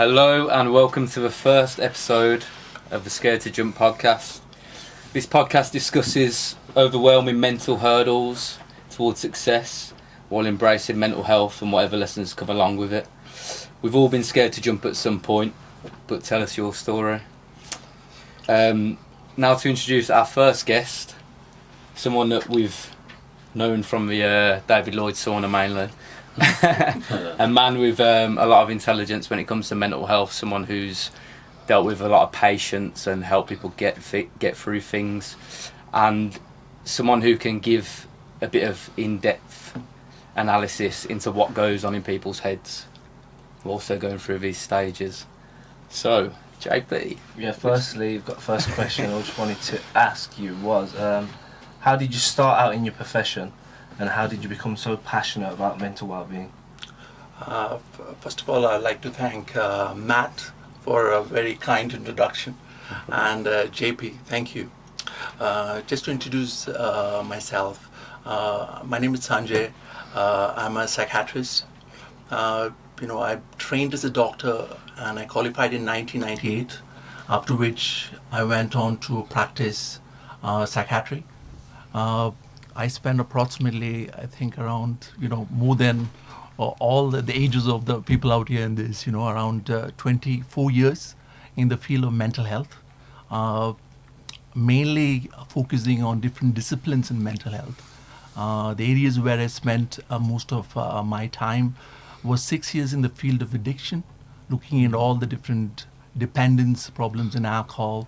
Hello and welcome to the first episode of the Scared to Jump podcast. This podcast discusses overwhelming mental hurdles towards success while embracing mental health and whatever lessons come along with it. We've all been scared to jump at some point, but tell us your story. Now to introduce our first guest, someone that we've known from the David Lloyd sauna mainly. A man with a lot of intelligence when it comes to mental health, someone who's dealt with a lot of patience and helped people get through things, and someone who can give a bit of in-depth analysis into what goes on in people's heads, also going through these stages. So, JP. Yeah, firstly, you've got the first question I just wanted to ask you was, how did you start out in your profession? And how did you become so passionate about mental well-being? First of all, I'd like to thank Matt for a very kind introduction, and JP, thank you. Just to introduce myself, my name is Sanjay. I'm a psychiatrist. I trained as a doctor and I qualified in 1998, after which I went on to practice psychiatry. I spent approximately, I think, around, more than all the ages of the people out here in this, around 24 years in the field of mental health, mainly focusing on different disciplines in mental health. The areas where I spent most of my time was 6 years in the field of addiction, looking at all the different dependence problems in alcohol,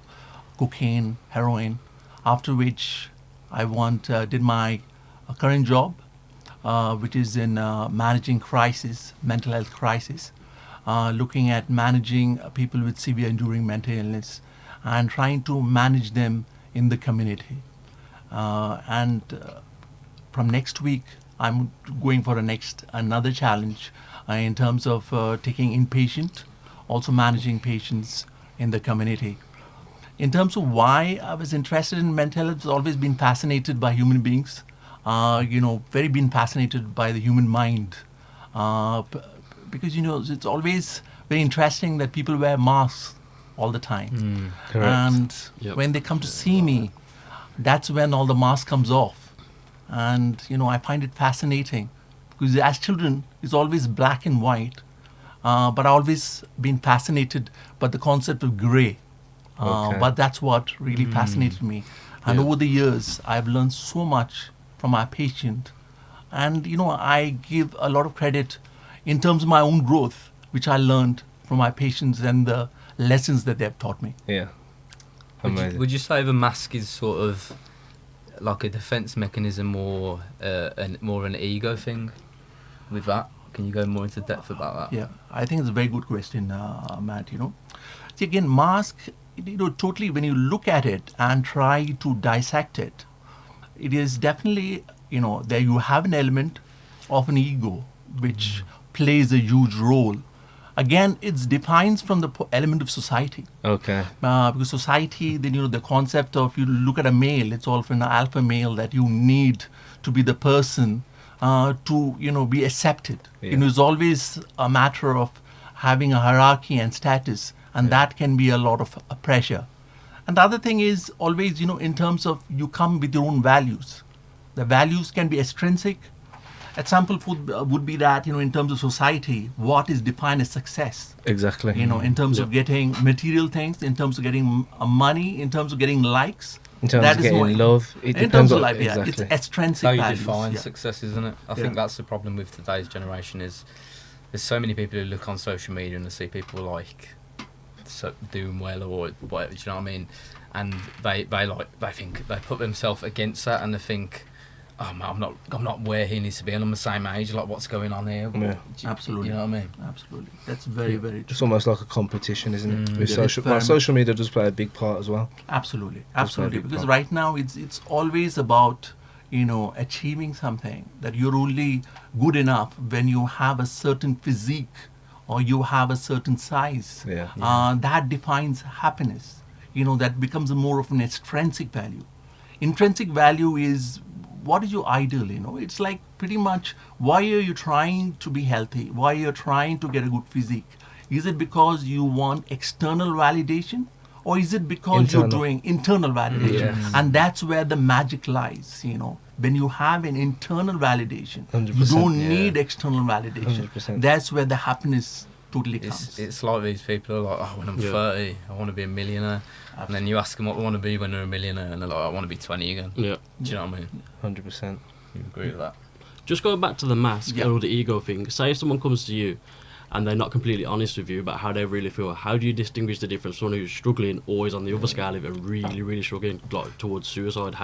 cocaine, heroin, after which I did my current job, which is in managing mental health crisis, looking at managing people with severe enduring mental illness and trying to manage them in the community. And from next week, I'm going for another challenge in terms of taking inpatient, also managing patients in the community. In terms of why I was interested in mental health, I've always been fascinated by human beings, very been fascinated by the human mind. Because, it's always very interesting that people wear masks all the time. Correct. And when they come to see me, that's when all the mask comes off. And, I find it fascinating because as children, it's always black and white. But I've always been fascinated by the concept of grey. But that's what really fascinated me. And over the years, I've learned so much from my patient. And, I give a lot of credit in terms of my own growth, which I learned from my patients and the lessons that they've taught me. Yeah. Amazing. Would you say the mask is sort of like a defense mechanism or more of an ego thing with that? Can you go more into depth about that? Yeah, I think it's a very good question, Matt, See, again, mask, totally when you look at it and try to dissect it, it is definitely, there you have an element of an ego which plays a huge role. Again, it defines from the element of society. Okay. Because society, then, the concept of, you look at a male, it's all from an alpha male that you need to be the person to, be accepted. Yeah. It's always a matter of having a hierarchy and status, and that can be a lot of pressure. And the other thing is always, in terms of you come with your own values. The values can be extrinsic. Example would be that, in terms of society, what is defined as success? Exactly. In terms of getting material things, in terms of getting money, in terms of getting likes. In terms of getting love. It in terms of life, it's extrinsic how you values. define success, isn't it? I think that's the problem with today's generation is there's so many people who look on social media and they see people like doing well or whatever, do you know what I mean? And they think they put themselves against that and they think, oh man, I'm not where he needs to be and I'm the same age, like what's going on here? Yeah, absolutely. You know what I mean? Absolutely. That's very, very true. It's almost like a competition, isn't it? With social media does play a big part as well. Absolutely. Because right now it's always about, achieving something, that you're only good enough when you have a certain physique or you have a certain size. That defines happiness. That becomes more of an extrinsic value. Intrinsic value is what is your ideal, It's like pretty much why are you trying to be healthy? Why are you trying to get a good physique? Is it because you want external validation, or is it because Internal. you're doing internal validation? Yes. And that's where the magic lies. When you have an internal validation, you 100%, don't yeah. need external validation. 100%. That's where the happiness totally comes. It's like these people are like, oh, when I'm Yeah. 30, I want to be a millionaire. And then you ask them what they want to be when they're a millionaire, and they're like, I want to be 20 again. Yeah. Do you know what I mean? 100%. You agree with that? Just going back to the mask Yeah. or the ego thing. Say if someone comes to you and they're not completely honest with you about how they really feel, how do you distinguish the difference from someone who's struggling, or is on the other scale if they're really struggling, like towards suicide?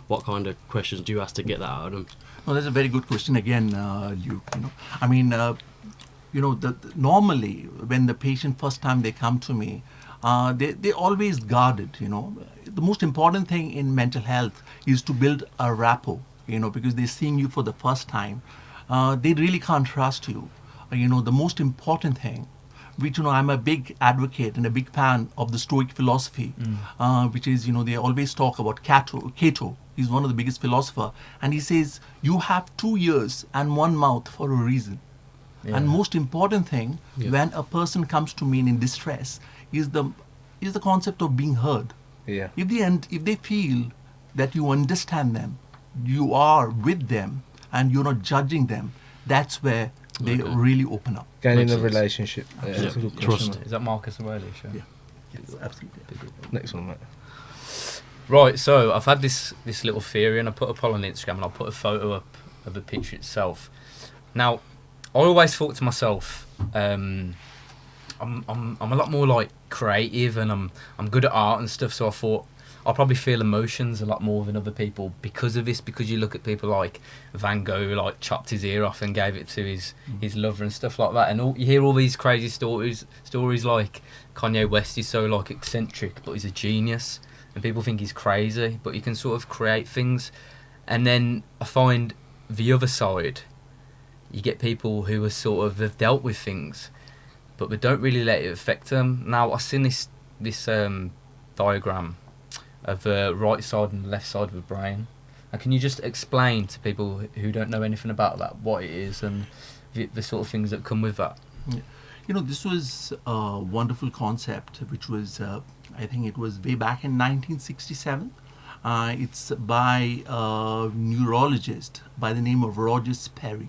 What kind of questions do you ask to get that out of them? No, that's a very good question again, Luke. I mean, normally when the patient first time they come to me, they always guarded. The most important thing in mental health is to build a rapport. Because they're seeing you for the first time, they really can't trust you. The most important thing, which I'm a big advocate and a big fan of the Stoic philosophy, which is they always talk about Cato. He's one of the biggest philosopher, and he says you have 2 ears and 1 mouth for a reason. Yeah. And most important thing, Yeah. when a person comes to me in distress, is the concept of being heard. Yeah. If they feel that you understand them, you are with them, and you're not judging them, that's where they Okay. really open up. Gaining Makes a sense. relationship. Yeah, Absolutely. that's a good Trust. question. Is that Marcus Aurelius? Yeah. Yes, absolutely. Next one, mate. Right, so I've had this little theory, and I put a poll on Instagram, and I'll put a photo up of the picture itself. Now, I always thought to myself, I'm a lot more like creative, and I'm good at art and stuff. So I thought I'll probably feel emotions a lot more than other people because of this. Because you look at people like Van Gogh, who, like chopped his ear off and gave it to his lover and stuff like that, and you hear all these crazy stories like Kanye West is so like eccentric, but he's a genius. And people think he's crazy, but he can sort of create things. And then I find the other side, you get people who are sort of have dealt with things, but they don't really let it affect them. Now I've seen this diagram of the right side and the left side of the brain. And can you just explain to people who don't know anything about that what it is and the sort of things that come with that? This was a wonderful concept, which was, I think it was way back in 1967. It's by a neurologist by the name of Roger Sperry.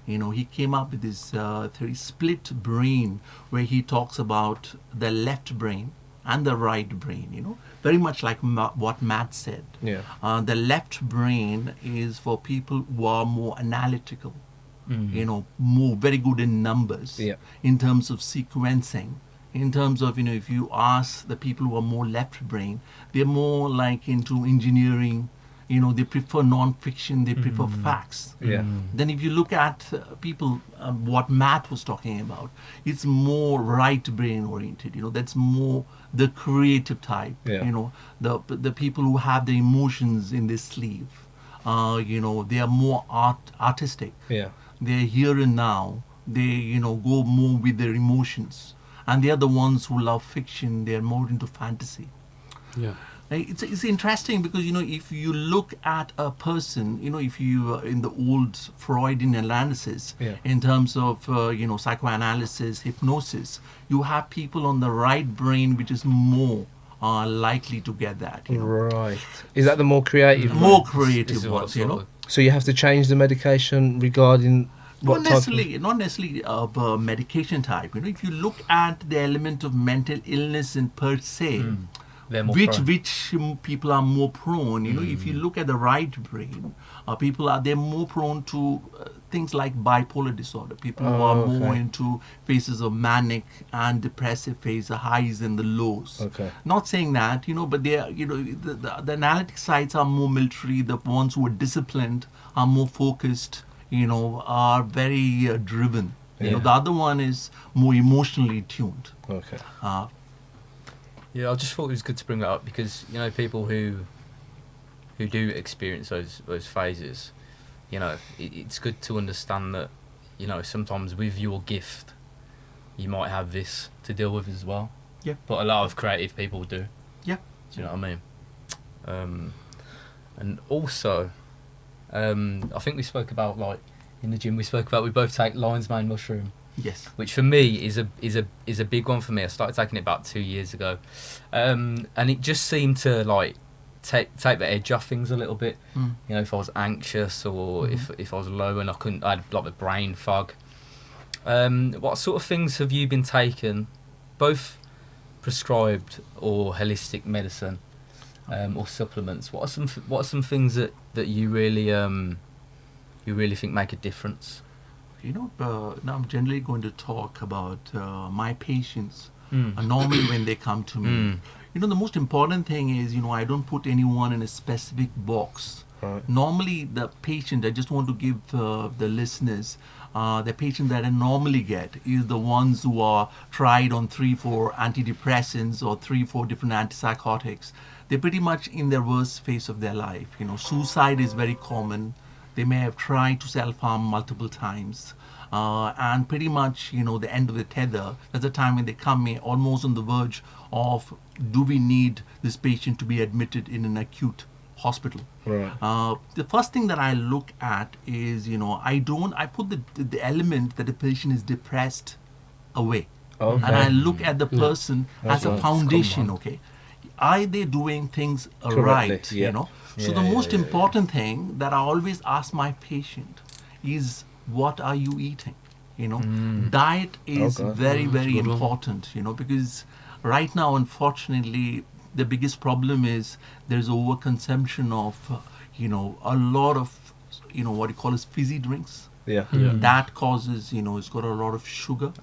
He came up with this theory, split brain, where he talks about the left brain and the right brain, very much like what Matt said. Yeah. The left brain is for people who are more analytical, more very good in numbers, Yeah. in terms of sequencing, in terms of, if you ask the people who are more left brain, they're more like into engineering, they prefer non-fiction, they prefer facts. Yeah. Then if you look at people, what Matt was talking about, it's more right brain oriented, that's more the creative type, Yeah. The people who have the emotions in their sleeve, they are more artistic. Yeah. They're here and now. They, go more with their emotions. And they are the ones who love fiction. They're more into fantasy. Yeah. It's interesting because, if you look at a person, if you, in the old Freudian analysis, Yeah. in terms of, psychoanalysis, hypnosis, you have people on the right brain which is more likely to get that. Right. Is that the more creative? More one? creative This is what ones, sort of- So you have to change the medication regarding what Not necessarily of medication type. If you look at the element of mental illness in per se, They're more which prone. people are more prone. If you look at the right brain, they're more prone to things like bipolar disorder. People who are more okay. into phases of manic and depressive phase, the highs and the lows. Okay. Not saying that, but they are, the analytic sides are more military. The ones who are disciplined are more focused. Are very driven. Yeah. The other one is more emotionally tuned. Okay. Yeah, I just thought it was good to bring that up because people who do experience those phases, it's good to understand that sometimes with your gift, you might have this to deal with as well. Yeah. But a lot of creative people do. Yeah. Do you know what I mean? And also, I think we spoke about like in the gym. We spoke about we both take lion's mane mushroom Yes. which for me is a big one for me. I started taking it about 2 years ago, and it just seemed to like take the edge off things a little bit. You know, if I was anxious or if I was low and I had like the brain fog. What sort of things have you been taking, both prescribed or holistic medicine, or supplements? What are some things that you really think make a difference? Now I'm generally going to talk about my patients. Normally when they come to me, the most important thing is, I don't put anyone in a specific box. Right. Normally the patient, I just want to give the listeners, the patient that I normally get is the ones who are tried on 3-4 antidepressants or 3-4 different antipsychotics. They're pretty much in their worst phase of their life. Suicide is very common. They may have tried to self-harm multiple times. And pretty much, the end of the tether, that's the time when they come in almost on the verge of, do we need this patient to be admitted in an acute hospital? Right. The first thing that I look at is, I put the element that the patient is depressed away. Okay. And I look at the person That's as a right. foundation, okay? Are they doing things Correctly, right, yeah. So the most important thing that I always ask my patient is, what are you eating? Diet is Okay. very, very good one. important, because right now, unfortunately, the biggest problem is there's overconsumption of, a lot of, what you call as fizzy drinks. Yeah. That causes, it's got a lot of sugar,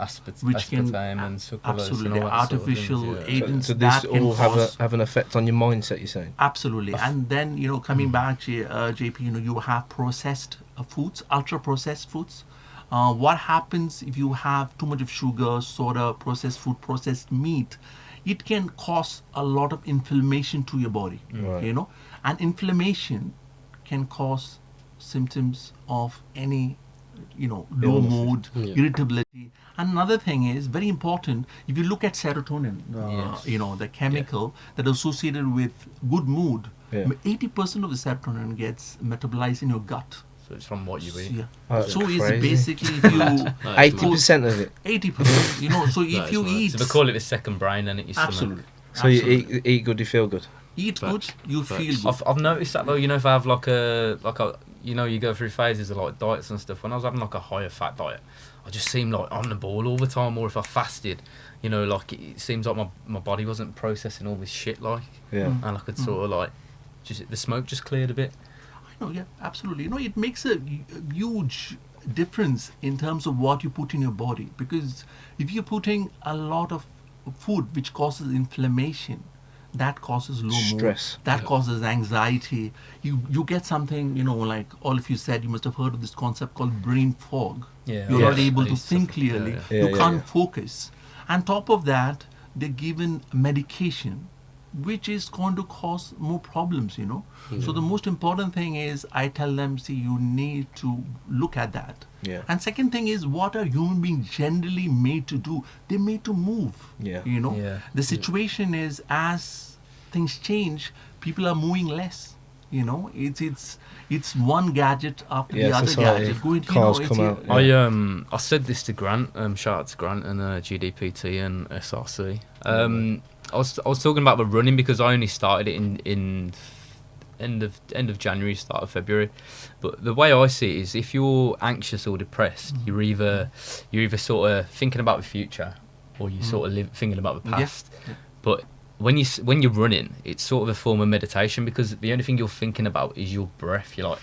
which can aspartame and sucralose absolutely and all that artificial sort of things, yeah. agents So this that can all cause have an effect on your mindset, you're saying? absolutely. And then coming back, JP, you have processed foods, ultra processed foods. What happens if you have too much of sugar, soda, processed food, processed meat? It can cause a lot of inflammation to your body. Right. And inflammation can cause symptoms of any low Illnesses. mood, irritability. And another thing is very important. If you look at serotonin, Yes. the chemical that is associated with good mood, Yeah. 80% of the serotonin gets metabolized in your gut. So it's from what you eat. Yeah. Oh, that's So it's crazy. basically if you 80% of it. 80%, so if is you mad. eat So they call it the second brain, and it your absolutely, stomach. So absolutely. you eat good, you feel good. Eat good, Facts. you Facts. feel good. I've noticed that though. If I have like a you go through phases of like diets and stuff. When I was having like a higher fat diet, I just seemed like on the ball all the time. Or if I fasted, like it seems like my body wasn't processing all this shit like, Yeah. and I could sort of like just the smoke just cleared a bit. I know, yeah, absolutely. It makes a huge difference in terms of what you put in your body, because if you're putting a lot of food which causes inflammation, that causes low Stress. mood, that causes anxiety. You get something, like all of you said, you must have heard of this concept called brain fog. Yeah. You're not Yes. able I to used to think suffer- yeah, clearly. yeah. You Yeah, can't yeah. focus. And top of that, they're given medication which is going to cause more problems, So the most important thing is I tell them, see, you need to look at that. Yeah. And second thing is, what are human beings generally made to do? They're made to move. Yeah. Yeah. The situation is, as things change, people are moving less. It's one gadget after Yeah, the other society. gadget. Going, Cars it's come here- out. Yeah. I said this to Grant. Shout out to Grant and GDPT and SRC. I was talking about the running because I only started it in end of January, start of February. But the way I see it is, if you're anxious or depressed, you're either sort of thinking about the future, or you sort of thinking about the past. Yeah. But when you're running, it's sort of a form of meditation, because the only thing you're thinking about is your breath. You're like,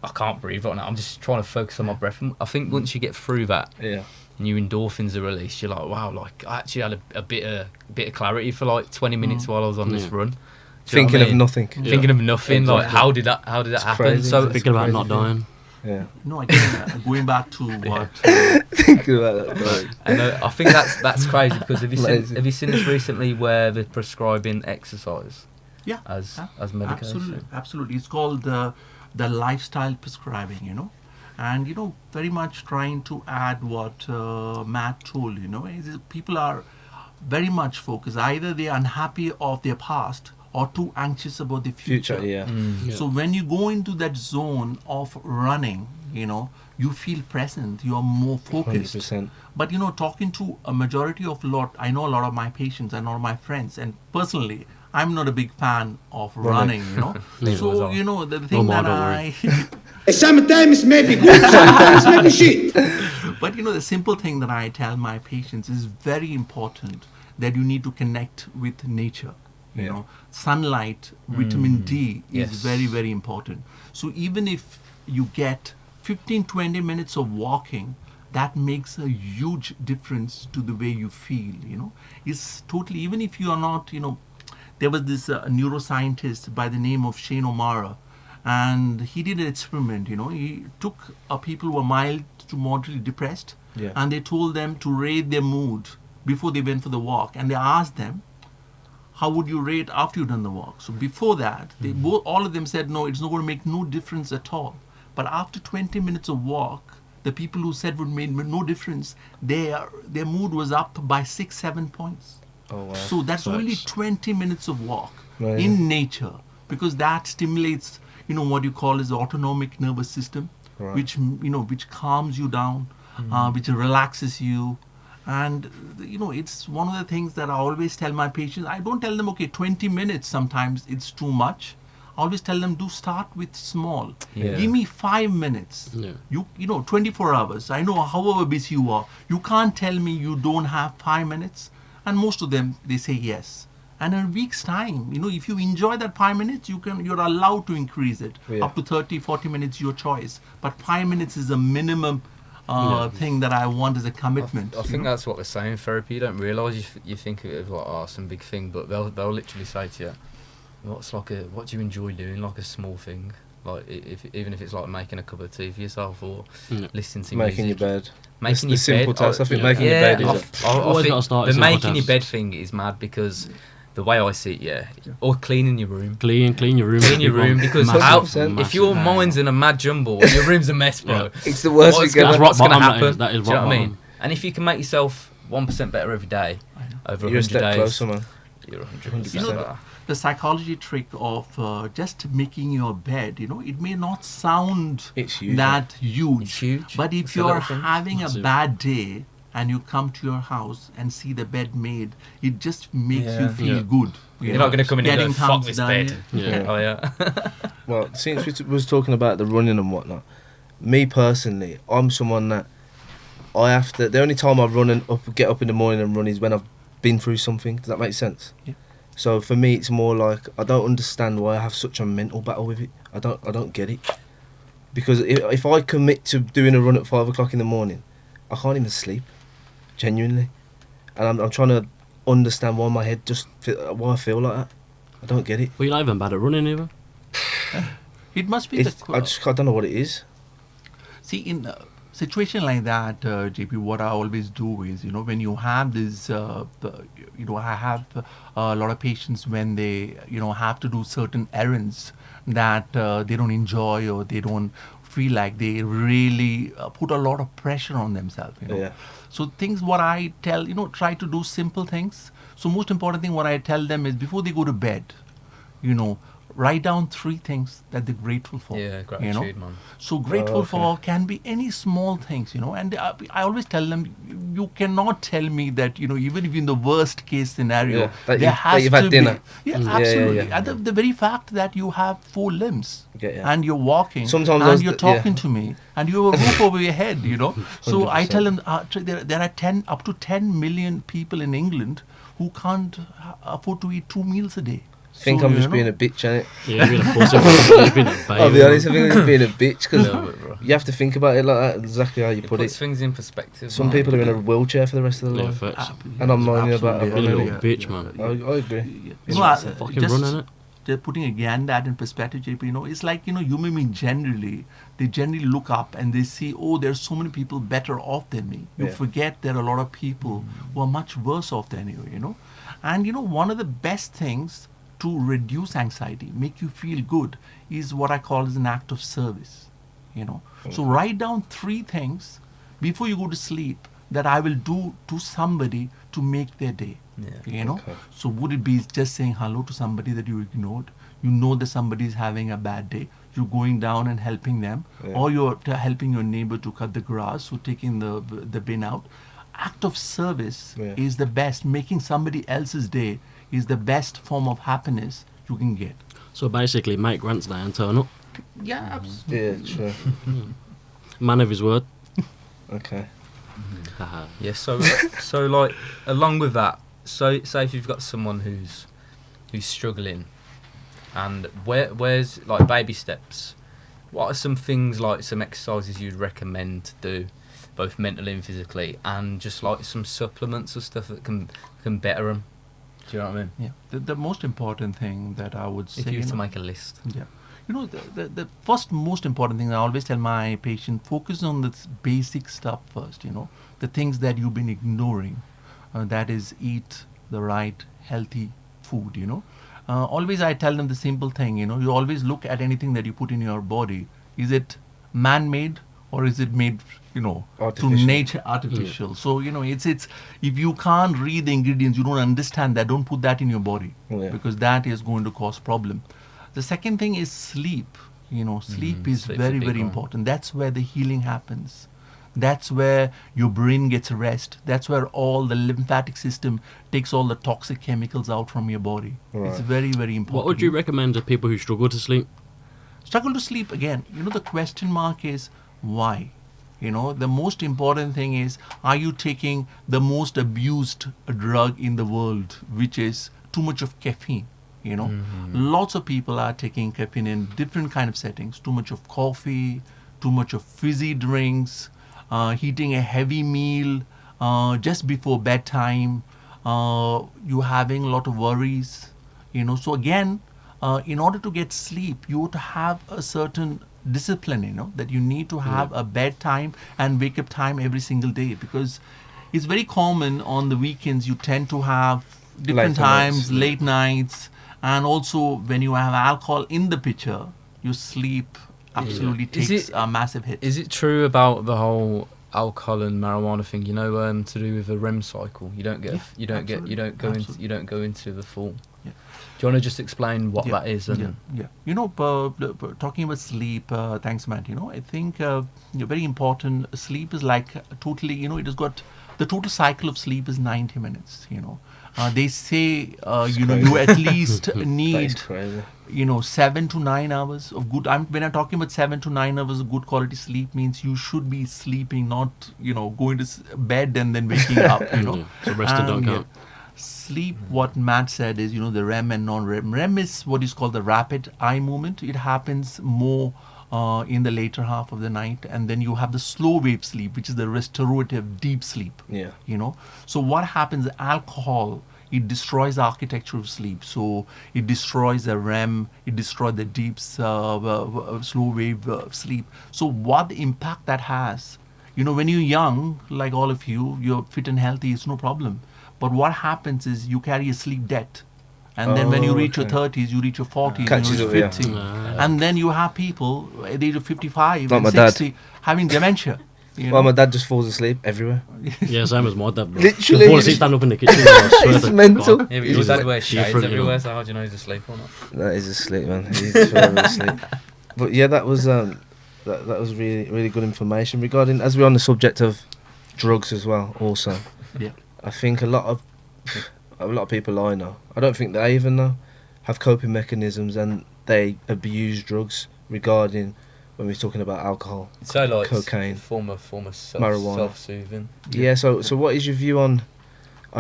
I can't breathe right now. I'm just trying to focus on my breath. And I think once you get through that, Yeah. and your endorphins are released, you're like, wow, like I actually had a bit of clarity for like 20 minutes while I was on this run. Do you know Thinking what I of mean? nothing. Thinking of nothing. Like, Exactly. how did that It's happen? crazy. So It's Thinking about crazy not thing. dying. Yeah. Again, going back to what Thinking about that. Right. and I think that's crazy, because have Lazy. you seen this recently where they're prescribing exercise yeah, as medication? absolutely. It's called the lifestyle prescribing, and very much trying to add what Matt told. Is people are very much focused. Either they're unhappy of their past or too anxious about the future. Future, yeah. Yeah. So when you go into that zone of running, you feel present, you are more focused. 100%. But talking to a majority of I know a lot of my patients and a lot of my friends, and personally, I'm not a big fan of running. So the thing that I sometimes maybe good, sometimes maybe shit. But the simple thing that I tell my patients is very important, that you need to connect with nature. Sunlight, vitamin D is very, very important. So even if you get 15-20 minutes of walking, that makes a huge difference to the way you feel. It's totally, even if you are not, there was this neuroscientist by the name of Shane O'Mara, and he did an experiment. He took people who were mild to moderately depressed, and they told them to rate their mood before they went for the walk, and they asked them, how would you rate after you've done the walk? So before that, all of them said, no, it's not going to make no difference at all. But after 20 minutes of walk, the people who said would make no difference, their mood was up by 6-7 points. Oh, wow. So that's only 20 minutes of walk Right. in nature, because that stimulates, what you call as the autonomic nervous system, Right. which calms you down, which relaxes you. And it's one of the things that I always tell my patients. I don't tell them, okay, 20 minutes, sometimes it's too much. I always tell them, do start with small. Yeah. Give me 5 minutes. Yeah. 24 hours. I know however busy you are. You can't tell me you don't have 5 minutes. And most of them, they say yes. And in a week's time, if you enjoy that 5 minutes, you're allowed to increase it up to 30, 40 minutes, your choice. But 5 minutes is a minimum thing that I want as a commitment. I think that's what we're saying in therapy. You don't realise, you think of it as like, some big thing, but they'll literally say to you, what do you enjoy doing, like a small thing, like even if it's like making a cup of tea for yourself, or listening to Making music. your bed. Making It's the your simple bed. task. I think making your bed is I think start the simple making your tasks. bed thing is mad, because the way I see it, or cleaning your room. Clean your room. Clean your room, because Massive, if your mind's in a mad jumble, your room's a mess, bro. It's the worst What's thing gonna, ever. what's gonna bottom, happen? that is Do you know rock what I mean? bottom. And if you can make yourself 1% better every day, over You're a 100 step days, closer, man. you're 100% You know, better. the psychology trick of just making your bed, it may not sound It's huge, that huge, It's huge. but if It's a you're little thing. having a Massive. bad day and you come to your house and see the bed made, it just makes Yeah. you feel Yeah. good. You're not going to come in and go, Getting fuck thumbs this down, bed. Yeah. Oh, yeah. Well, since we was talking about the running and whatnot, me personally, I'm someone that I have to. The only time I run and get up in the morning and run is when I've been through something. Does that make sense? Yeah. So for me, it's more like I don't understand why I have such a mental battle with it. I don't get it. Because if I commit to doing a run at 5 o'clock in the morning, I can't even sleep, genuinely, and I'm trying to understand why my head why I feel like that. I don't get it. Well, you're not even bad at running either. It must be I don't know what it is. See, in a situation like that, JP, what I always do is, when you have this, I have a lot of patients when they, have to do certain errands that they don't enjoy, or they don't feel like, they really put a lot of pressure on themselves, Yeah. So things what I tell, try to do simple things. So most important thing what I tell them is, before they go to bed, write down 3 things that they're grateful for. Yeah, gratitude, man. So grateful okay. for can be any small things, and I always tell them, you cannot tell me that, even if in the worst case scenario, Yeah, that there has you've to had dinner. be. Yeah, Yeah, absolutely. yeah. And the very fact that you have 4 limbs, Yeah. and you're walking, Sometimes and those you're yeah. talking to me, and you have a roof over your head, So I 100%. tell them, there are up to 10 million people in England who can't afford to eat 2 meals a day. I think So, I'm just being a bitch, innit? Yeah, you're being a pussy. You're being a baby. I'll be honest, I think I'm just being a bitch, because Yeah, bro. you have to think about it like that, exactly how you It put puts it. things in perspective. Some man. people are in a wheelchair for the rest of their Yeah, life. facts. And I'm moaning about it. Being a Absolutely, little bitch, man. I agree. Fucking just running it. putting again that in perspective, JP, it's like, human beings they generally look up and they see, oh, there's so many people better off than me. You Yeah. forget there are a lot of people who are much worse off than you, And, one of the best things to reduce anxiety, make you feel good, is what I call as an act of service, So write down 3 things before you go to sleep that I will do to somebody to make their day. Yeah. You know, Okay. so would it be just saying hello to somebody that you ignored? You know that somebody is having a bad day. You're going down and helping them, Yeah. or you're helping your neighbor to cut the grass, or taking the bin out. Act of service Yeah. is the best. Making somebody else's day is the best form of happiness you can get. So basically, make Grant's day and turn up. Yeah, absolutely. Yeah, true. Man of his word. Okay. Haha. Yeah, so like along with that, so say if you've got someone who's struggling, and where's like baby steps, what are some things, like some exercises you'd recommend to do, both mentally and physically, and just like some supplements or stuff that can better them? Do you know what I mean? Yeah. The most important thing that I would say, If you were you to know, make a list. yeah. You know, the first most important thing I always tell my patient, focus on the basic stuff first, you know, the things that you've been ignoring. That is, eat the right, healthy food, you know. Always I tell them the simple thing, you know, you always look at anything that you put in your body. Is it man-made or is it made, you know, through Artificial. nature, artificial? So, you know, it's if you can't read the ingredients, you don't understand that, don't put that in your body, Yeah. because that is going to cause problem. The second thing is sleep. You know, sleep is sleep's a very, big very one. important. That's where the healing happens. That's where your brain gets rest. That's where all the lymphatic system takes all the toxic chemicals out from your body. It's Right. very, very important. What would you recommend to people who struggle to sleep? Struggle to sleep again. You know, the question mark is why? You know, the most important thing is, are you taking the most abused drug in the world, which is too much of caffeine? You know, lots of people are taking caffeine in different kind of settings. Too much of coffee, too much of fizzy drinks, eating a heavy meal just before bedtime. You having a lot of worries. You know, so again, in order to get sleep, you have to have a certain discipline. You know, that you need to have a bedtime and wake up time every single day, because it's very common on the weekends you tend to have different Later times, nights, yeah. late nights, and also when you have alcohol in the picture, your sleep absolutely Is takes it- a massive hit. Is it true about the whole alcohol and marijuana thing? You know, to do with the REM cycle. You don't get. Yeah, you don't get. You don't go into. absolutely. You don't go into the full. Yeah. Do you want to just explain what that is? And Yeah. You know, talking about sleep, thanks, Matt. You know, I think very important. Sleep is like totally, you know, it has got the total cycle of sleep is 90 minutes. You know, they say, you know, you crazy. at least That is need, crazy. you know, 7 to 9 hours of good. When I'm talking about 7 to 9 hours of good quality sleep, means you should be sleeping, not, you know, going to bed and then waking up. You know, So rested don't And, count. Sleep, what Matt said is, you know, the REM and non-REM. REM is what is called the rapid eye movement. It happens more in the later half of the night, and then you have the slow wave sleep, which is the restorative deep sleep. Yeah. You know, so what happens? Alcohol, it destroys the architecture of sleep. So it destroys the REM, it destroys the deep slow wave sleep. So what the impact that has? You know, when you're young, like all of you, you're fit and healthy, it's no problem. But what happens is you carry a sleep debt. And then when you Oh, reach your okay. 30s, you reach your 40s, Catches you up, reach yeah. 50. And then you have people at the age of 55 Like and my dad. 60 having dementia. You Well, know? my dad just falls asleep everywhere. Yeah, same as my dad, bro. Literally, Fall you asleep, just- stand up in the kitchen. I swear It's to mental. God. yeah, but He's your dad like wears shades different, you know. everywhere. So how do you know he's asleep or not? That is asleep, man. He's forever asleep. But yeah, that was that was really really good information regarding, as we're on the subject of drugs as well. Also, Yeah. I think a lot of people I know, I don't think they even know, have coping mechanisms, and they abuse drugs regarding when we're talking about alcohol. So like Cocaine. form of Marijuana. self-soothing. Yeah. So what is your view on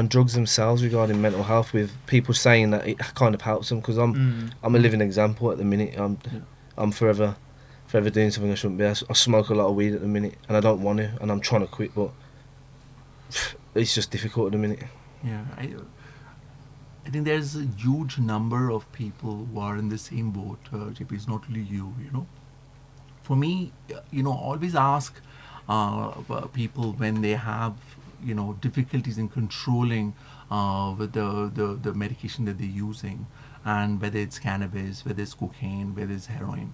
drugs themselves regarding mental health, with people saying that it kind of helps them? Because I'm a living example at the minute. I'm forever doing something I shouldn't be. I smoke a lot of weed at the minute, and I don't want to, and I'm trying to quit, but it's just difficult at the minute. Yeah, I think there's a huge number of people who are in the same boat. JP, it's not only you, you know. For me, you know, always ask people when they have, you know, difficulties in controlling with the medication that they're using, and whether it's cannabis, whether it's cocaine, whether it's heroin.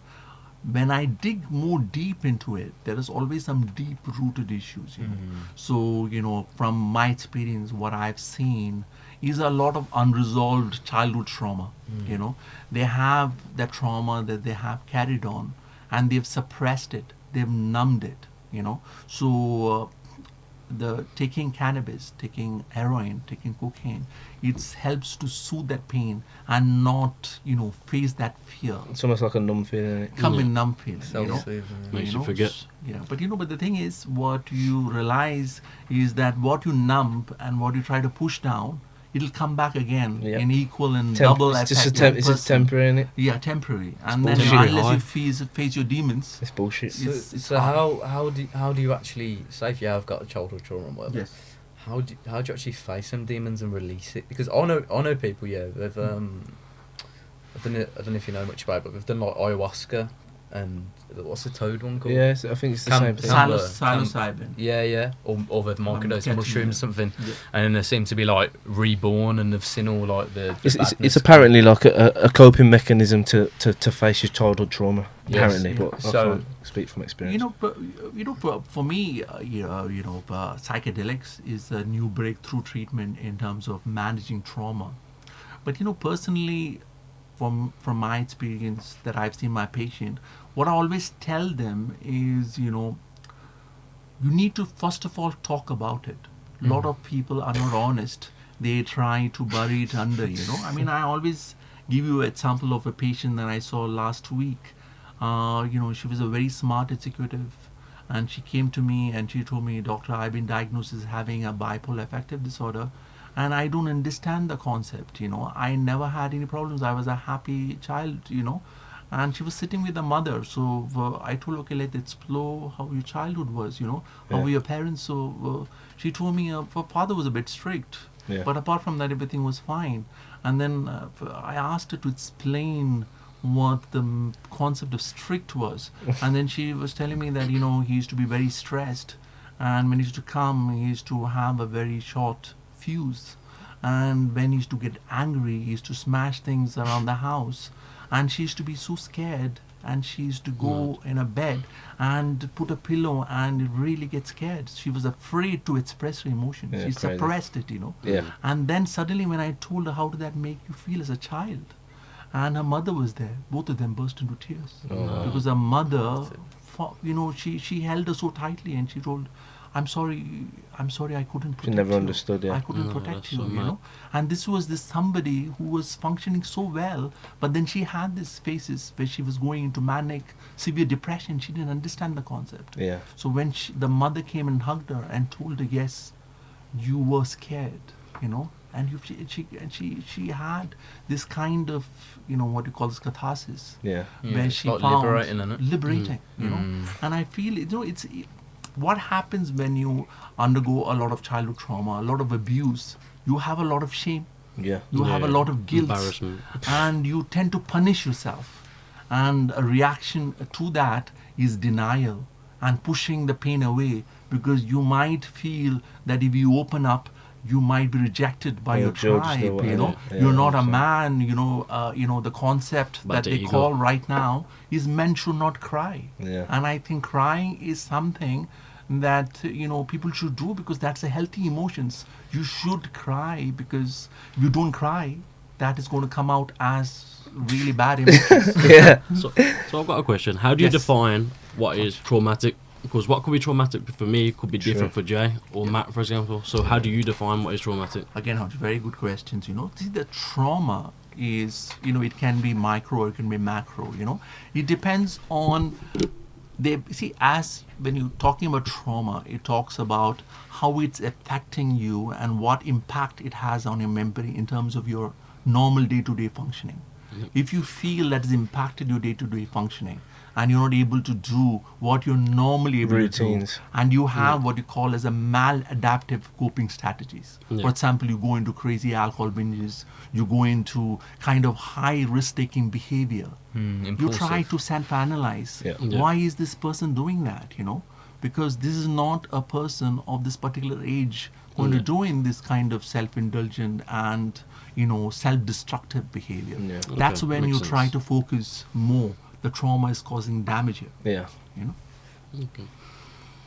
when I dig more deep into it, there is always some deep-rooted issues. So, from my experience, what I've seen is a lot of unresolved childhood trauma. They have that trauma that they have carried on, and they've suppressed it, they've numbed it. So the taking cannabis, taking heroin, taking cocaine, it helps to soothe that pain and not, face that fear. It's almost like a numb feeling, isn't it? Come in numb feeling. Makes you forget. But the thing is, what you realize is that what you numb and what you try to push down, it'll come back again in equal and double It's effect. just it's just temporary, isn't it? Yeah, temporary. And then bullshit. unless you face your demons, It's bullshit. it's So hard. how do you actually, say if you have got a childhood trauma or whatever, Yes. how do you actually face them demons and release it? Because I know people, they've I don't know if you know much about it, but they've done like ayahuasca and what's the toad one called? Yes, I think it's the Cam- same thing. Sam- Psilocybin. Yeah, or they've microdosed catching mushrooms, it. something, Yeah. and then they seem to be like reborn and they've seen all like the It's badness. apparently like a coping mechanism to face your childhood trauma. Yes. Apparently, Yeah. but I So- can't speak from experience. For me, psychedelics is a new breakthrough treatment in terms of managing trauma. But personally, from my experience that I've seen my patient, what I always tell them is, you need to first of all talk about it. A lot of people are not honest. They try to bury it under. I always give you an example of a patient that I saw last week. She was a very smart executive, and she came to me and she told me, "Doctor, I've been diagnosed as having a bipolar affective disorder, and I don't understand the concept. I never had any problems. I was a happy child. And she was sitting with the mother. So I told her, okay, let's explore how your childhood was. How were your parents? So she told me her father was a bit strict, but apart from that, everything was fine. And then I asked her to explain what the concept of strict was. And then she was telling me that, he used to be very stressed. And when he used to come, he used to have a very short fuse. And when he used to get angry, he used to smash things around the house. And she used to be so scared, and she used to go in a bed and put a pillow and really get scared. She was afraid to express her emotions. Yeah, She crazy. suppressed it, Yeah. And then suddenly when I told her, how did that make you feel as a child? And her mother was there. Both of them burst into tears. Because her mother, she held her so tightly, and she told, I'm sorry, I couldn't protect you. never understood, yeah. I couldn't No, protect that's you, so mad. And this was somebody who was functioning so well, but then she had these phases where she was going into manic, severe depression. She didn't understand the concept. Yeah. So when the mother came and hugged her and told her, yes, you were scared, and she had this kind of, what you call this catharsis, Yeah. where it's she like found liberating, isn't it? liberating, and I feel it's what happens when you undergo a lot of childhood trauma, a lot of abuse. You have a lot of shame, Yeah. you have a lot of guilt, Embarrassment. and you tend to punish yourself, and a reaction to that is denial and pushing the pain away, because you might feel that if you open up, you might be rejected by Or your judged or tribe. whatever. Yeah, You're not a 100%. man. The concept But that the they ego. call right now is men should not cry. Yeah. And I think crying is something that people should do, because that's a healthy emotions. You should cry, because if you don't cry, that is going to come out as really bad emotions. Yeah. So I've got a question. How do you Yes. define what is traumatic? Because what could be traumatic for me could be different Sure. for Jay or Matt, for example. So how do you define what is traumatic? Again, very good questions. See, the trauma is, it can be micro or it can be macro. It depends on as when you're talking about trauma, it talks about how it's affecting you and what impact it has on your memory in terms of your normal day-to-day functioning. If you feel that has impacted your day-to-day functioning, and you're not able to do what you're normally able Routines. to do, and you have what you call as a maladaptive coping strategies. Yeah. For example, you go into crazy alcohol binges, you go into kind of high risk-taking behavior. You try to self-analyze. Yeah. Yeah. Why is this person doing that? Because this is not a person of this particular age going to doing this kind of self-indulgent and self-destructive behavior. Yeah. That's Okay, when you makes try sense. to focus more the trauma is causing damage here. Yeah. You know. Okay.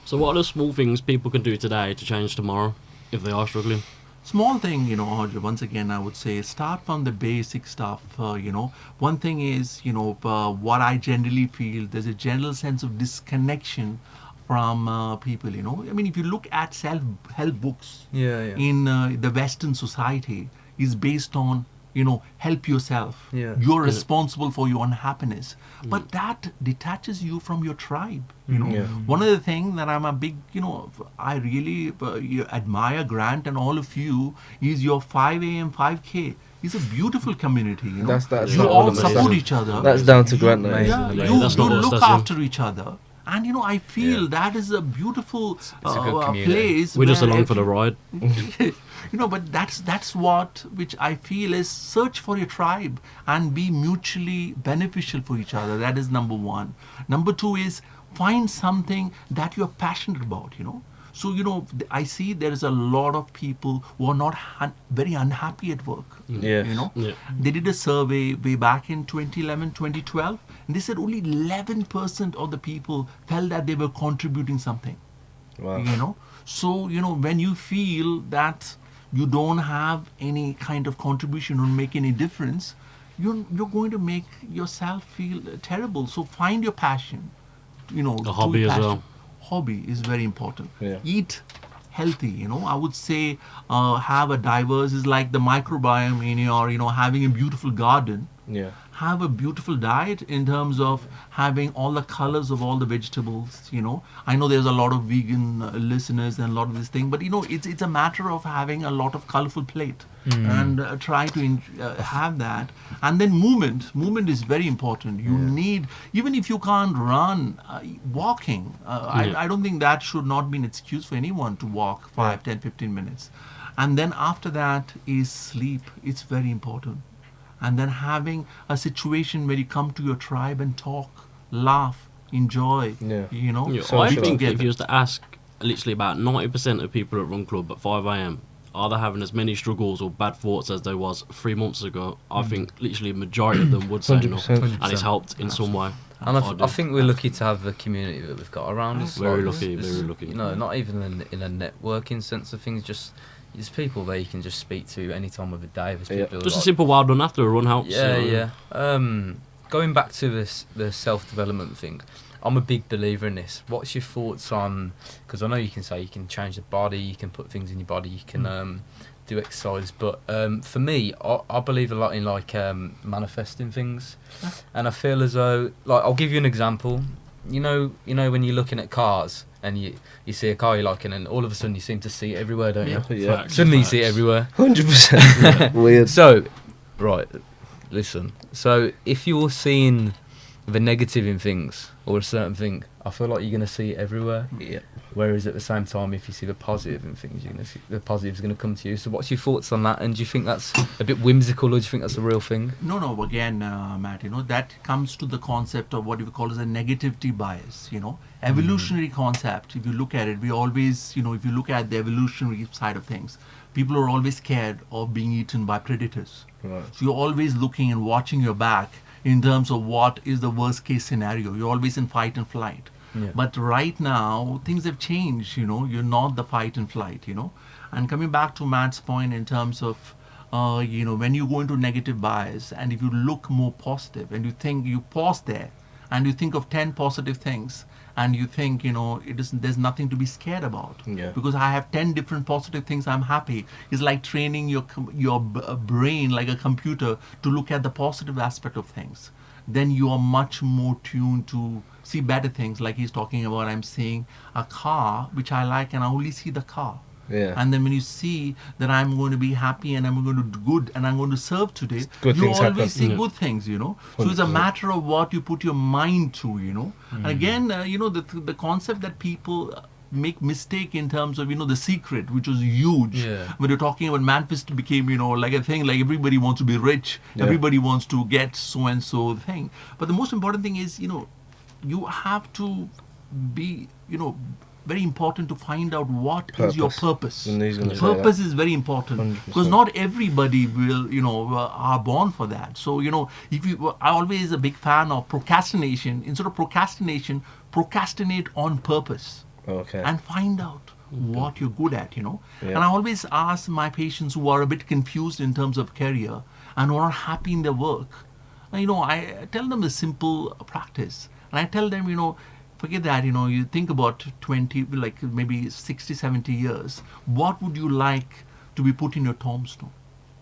So what are the small things people can do today to change tomorrow if they are struggling? Small thing, you know, once again, I would say start from the basic stuff. You know, one thing is, you know, what I generally feel, there's a general sense of disconnection from people, you know. I mean, if you look at self-help books in the Western society, is based on, you know, help yourself. Yeah. You're responsible for your own happiness. But that detaches you from your tribe, you know. Yeah. One of the things that I'm a big, you know, I really admire Grant and all of you is your 5 a.m. 5K. It's a beautiful community, you know. That's you not all one of my support stuff. each other. That's down to Grant. Amazing. Yeah, Amazing. you, That's you not us, look that's you. after each other. And, you know, I feel that is a beautiful It's a good community. place. We're just where along for the ride. you know, but that's what which I feel is search for your tribe and be mutually beneficial for each other. That is number one. Number two is find something that you're passionate about, you know. So, you know, I see there is a lot of people who are not very unhappy at work. Yeah. You know, Yeah. they did a survey way back in 2011, 2012, and they said only 11% of the people felt that they were contributing something. Wow. You know, so, you know, when you feel that you don't have any kind of contribution or make any difference, you're going to make yourself feel terrible. So find your passion, you know. A hobby do as passion. well. Hobby is very important. Yeah. Eat healthy, you know. I would say have a diverse is like the microbiome in your, you know, having a beautiful garden. Yeah. Have a beautiful diet in terms of having all the colors of all the vegetables, you know. I know there's a lot of vegan listeners and a lot of this thing, but, you know, it's a matter of having a lot of colorful plate and try to have that. And then movement is very important. You need, even if you can't run, walking. I don't think that should not be an excuse for anyone to walk 5, 10, 15 minutes. And then after that is sleep. It's very important. And then having a situation where you come to your tribe and talk, laugh, enjoy, Yeah. you know. Yeah, So I sure. think if together. you was to ask literally about 90% of people at Run Club at 5 a.m. are they having as many struggles or bad thoughts as there was 3 months ago, I think literally a majority of them would say no. 100%. And it's helped in some way. And I do. I think we're lucky to have the community that we've got around us. Very Like, lucky, there's- very lucky. You know, not even in a networking sense of things, just there's people there you can just speak to any time of the day. There's Yeah. people Just a like- simple wild run after a run helps. Yeah, you know. yeah. Going back to the self-development thing, I'm a big believer in this. What's your thoughts on? Because I know you can say you can change the body, you can put things in your body, you can do exercise, but for me, I believe a lot in like manifesting things, and I feel as though, like, I'll give you an example. You know when you're looking at cars and you see a car you like, and then all of a sudden you seem to see it everywhere, don't you? Yeah. Facts, Suddenly you see it facts. everywhere. 100%. Weird. So, right, listen. So, if you're seeing the negative in things or a certain thing, I feel like you're going to see it everywhere. Yeah. Whereas at the same time, if you see the positive in things, you're going to see the positive is going to come to you. So, what's your thoughts on that? And do you think that's a bit whimsical, or do you think that's a real thing? No, again, Matt, you know, that comes to the concept of what we call as a negativity bias, you know. Evolutionary concept, if you look at it, we always, you know, if you look at the evolutionary side of things, people are always scared of being eaten by predators. Right. So you're always looking and watching your back in terms of what is the worst case scenario. You're always in fight and flight. Yeah. But right now, things have changed, you know. You're not the fight and flight, you know. And coming back to Matt's point in terms of, you know, when you go into negative bias and if you look more positive and you think, you pause there and you think of 10 positive things and you think, you know, there's nothing to be scared about. Yeah. Because I have 10 different positive things, I'm happy. It's like training your brain like a computer to look at the positive aspect of things. Then you are much more tuned to see better things. Like he's talking about, I'm seeing a car which I like and I only see the car. Yeah. And then when you see that I'm going to be happy and I'm going to do good and I'm going to serve today, Good you things always happen. see Yeah. good things, you know. So it's a 100%. matter of what you put your mind to, you know. And again, you know, the concept that people make mistake in terms of, you know, The Secret, which was huge. Yeah. When you're talking about manifest became, you know, like a thing, like everybody wants to be rich, Yeah. everybody wants to get so and so thing. But the most important thing is, you know, you have to be, you know, very important to find out what is your purpose. And he's gonna say Purpose that. is very important 100%. because not everybody will, are born for that. So, if you, I always a big fan of procrastination. Instead of procrastination, procrastinate on purpose. Okay. And find out what you're good at, Yeah. And I always ask my patients who are a bit confused in terms of career and who are not happy in their work, I tell them a simple practice. And I tell them, forget that, you think about 20, like maybe 60, 70 years. What would you like to be put in your tombstone?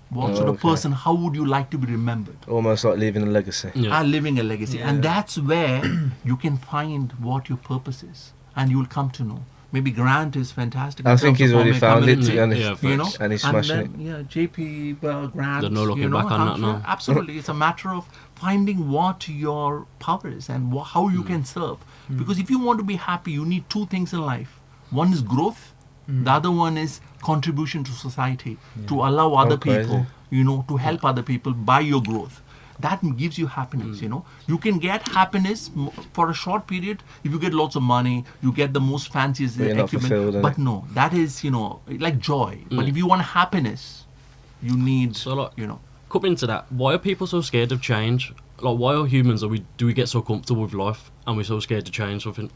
What sort of person, how would you like to be remembered? Almost like leaving a legacy. Yeah. Living a legacy. Yeah. And that's where you can find what your purpose is. And you'll come to know. Maybe Grant is fantastic. I think he's already found it, to be Yeah, honest. yeah, And he's smashing it. Yeah, JP, Grant. There's no looking back on that now. Absolutely. It's a matter of finding what your power is and how you can serve. Because if you want to be happy, you need two things in life. One is growth. The other one is contribution to society, to allow other people, to help other people by your growth. That gives you happiness, You can get happiness for a short period if you get lots of money, you get the most fanciest But you're not fulfilled, equipment. But no, that is, like joy. But if you want happiness, you need, So, like, coming into that, why are people so scared of change? Like, why are humans, do we get so comfortable with life and we're so scared to change something?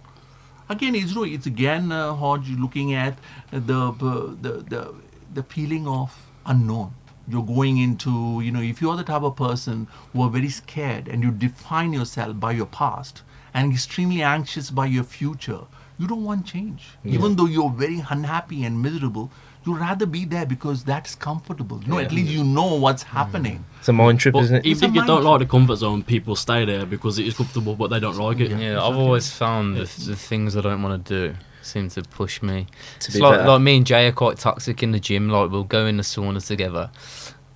Again, it's again, Hodge, looking at the feeling of unknown. You're going into, if you're the type of person who are very scared and you define yourself by your past and extremely anxious by your future, you don't want change. Even though you're very unhappy and miserable, you'd rather be there because that's comfortable. At least you know what's happening. It's a mind trip, But isn't it? even if you mind don't trip. like the comfort zone, people stay there because it is comfortable, but they don't like it. Yeah, I've always found the things I don't want to do seem to push me. To It's be like, better. like me and Jay are quite toxic in the gym. Like, we'll go in the sauna together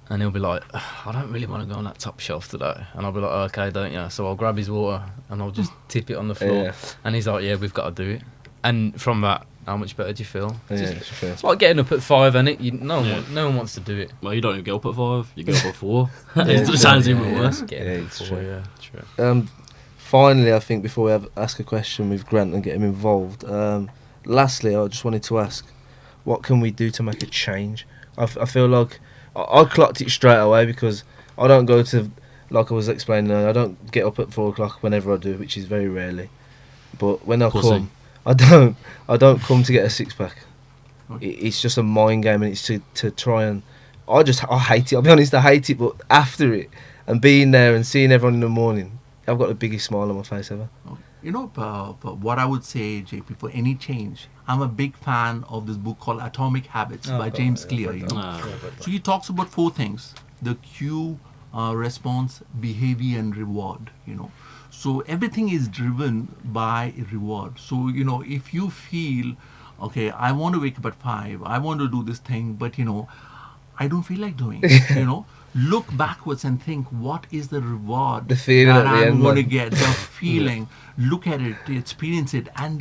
and he'll be like, I don't really want to go on that top shelf today. And I'll be like, okay, don't you? So I'll grab his water and I'll just tip it on the floor. Yeah. And he's like, yeah, we've got to do it. And from that, how much better do you feel? Yeah, It's, it's true. it's like getting up at 5, and no one wants to do it. Well, you don't even get up at 5, you get up at 4. Yeah, It sounds even worse. Getting Yeah, up at it's 4, true. yeah, true. Finally, I think before we ask a question with Grant and get him involved, lastly, I just wanted to ask, what can we do to make a change? I feel like I clocked it straight away because I don't go to, like I was explaining earlier, I don't get up at 4 o'clock whenever I do, which is very rarely. But when I Pussy. come, I don't come to get a six pack. It's just a mind game, and it's to try and I hate it. I'll be honest, I hate it. But after it and being there and seeing everyone in the morning, I've got the biggest smile on my face ever. What I would say, JP, for any change, I'm a big fan of this book called Atomic Habits by James Clear. So he talks about 4 things: the cue, response, behavior, and reward. So everything is driven by reward. So if you feel, okay, I want to wake up at 5, I want to do this thing, but I don't feel like doing it. Look backwards and think, what is the reward The feeling that at the I'm end, going to man. get? The feeling. Look at it, experience it, and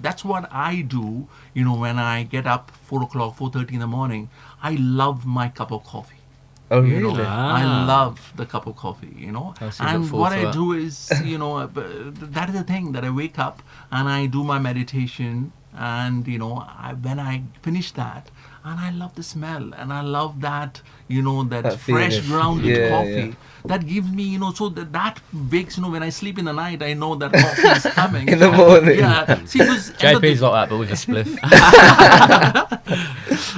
that's what I do. When I get up 4 o'clock, 4:30 in the morning, I love my cup of coffee. Oh, really? I love the cup of coffee, I see, look and forward what to I that. do is, that is the thing, that I wake up and I do my meditation, and when I finish that, and I love the smell, and I love that, that That fresh feeling. grounded Yeah, coffee. yeah. That gives me, so that wakes, when I sleep in the night, I know that coffee is coming. In the morning. Yeah. See, because JP's like that, but with a spliff.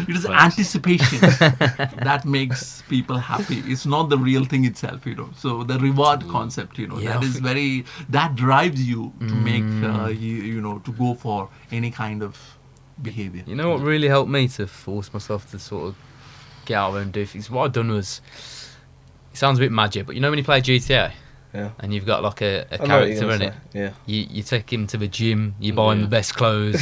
it is anticipation that makes people happy. It's not the real thing itself, So the reward concept, Yeah, that is that drives you to make, to go for any kind of behavior. You know what really helped me to force myself to sort of get out there and do things? What I've done was, it sounds a bit magic, but when you play GTA, Yeah. and you've got like a I know what you're character in gonna it, say. Yeah. you take him to the gym, you buy him the best clothes,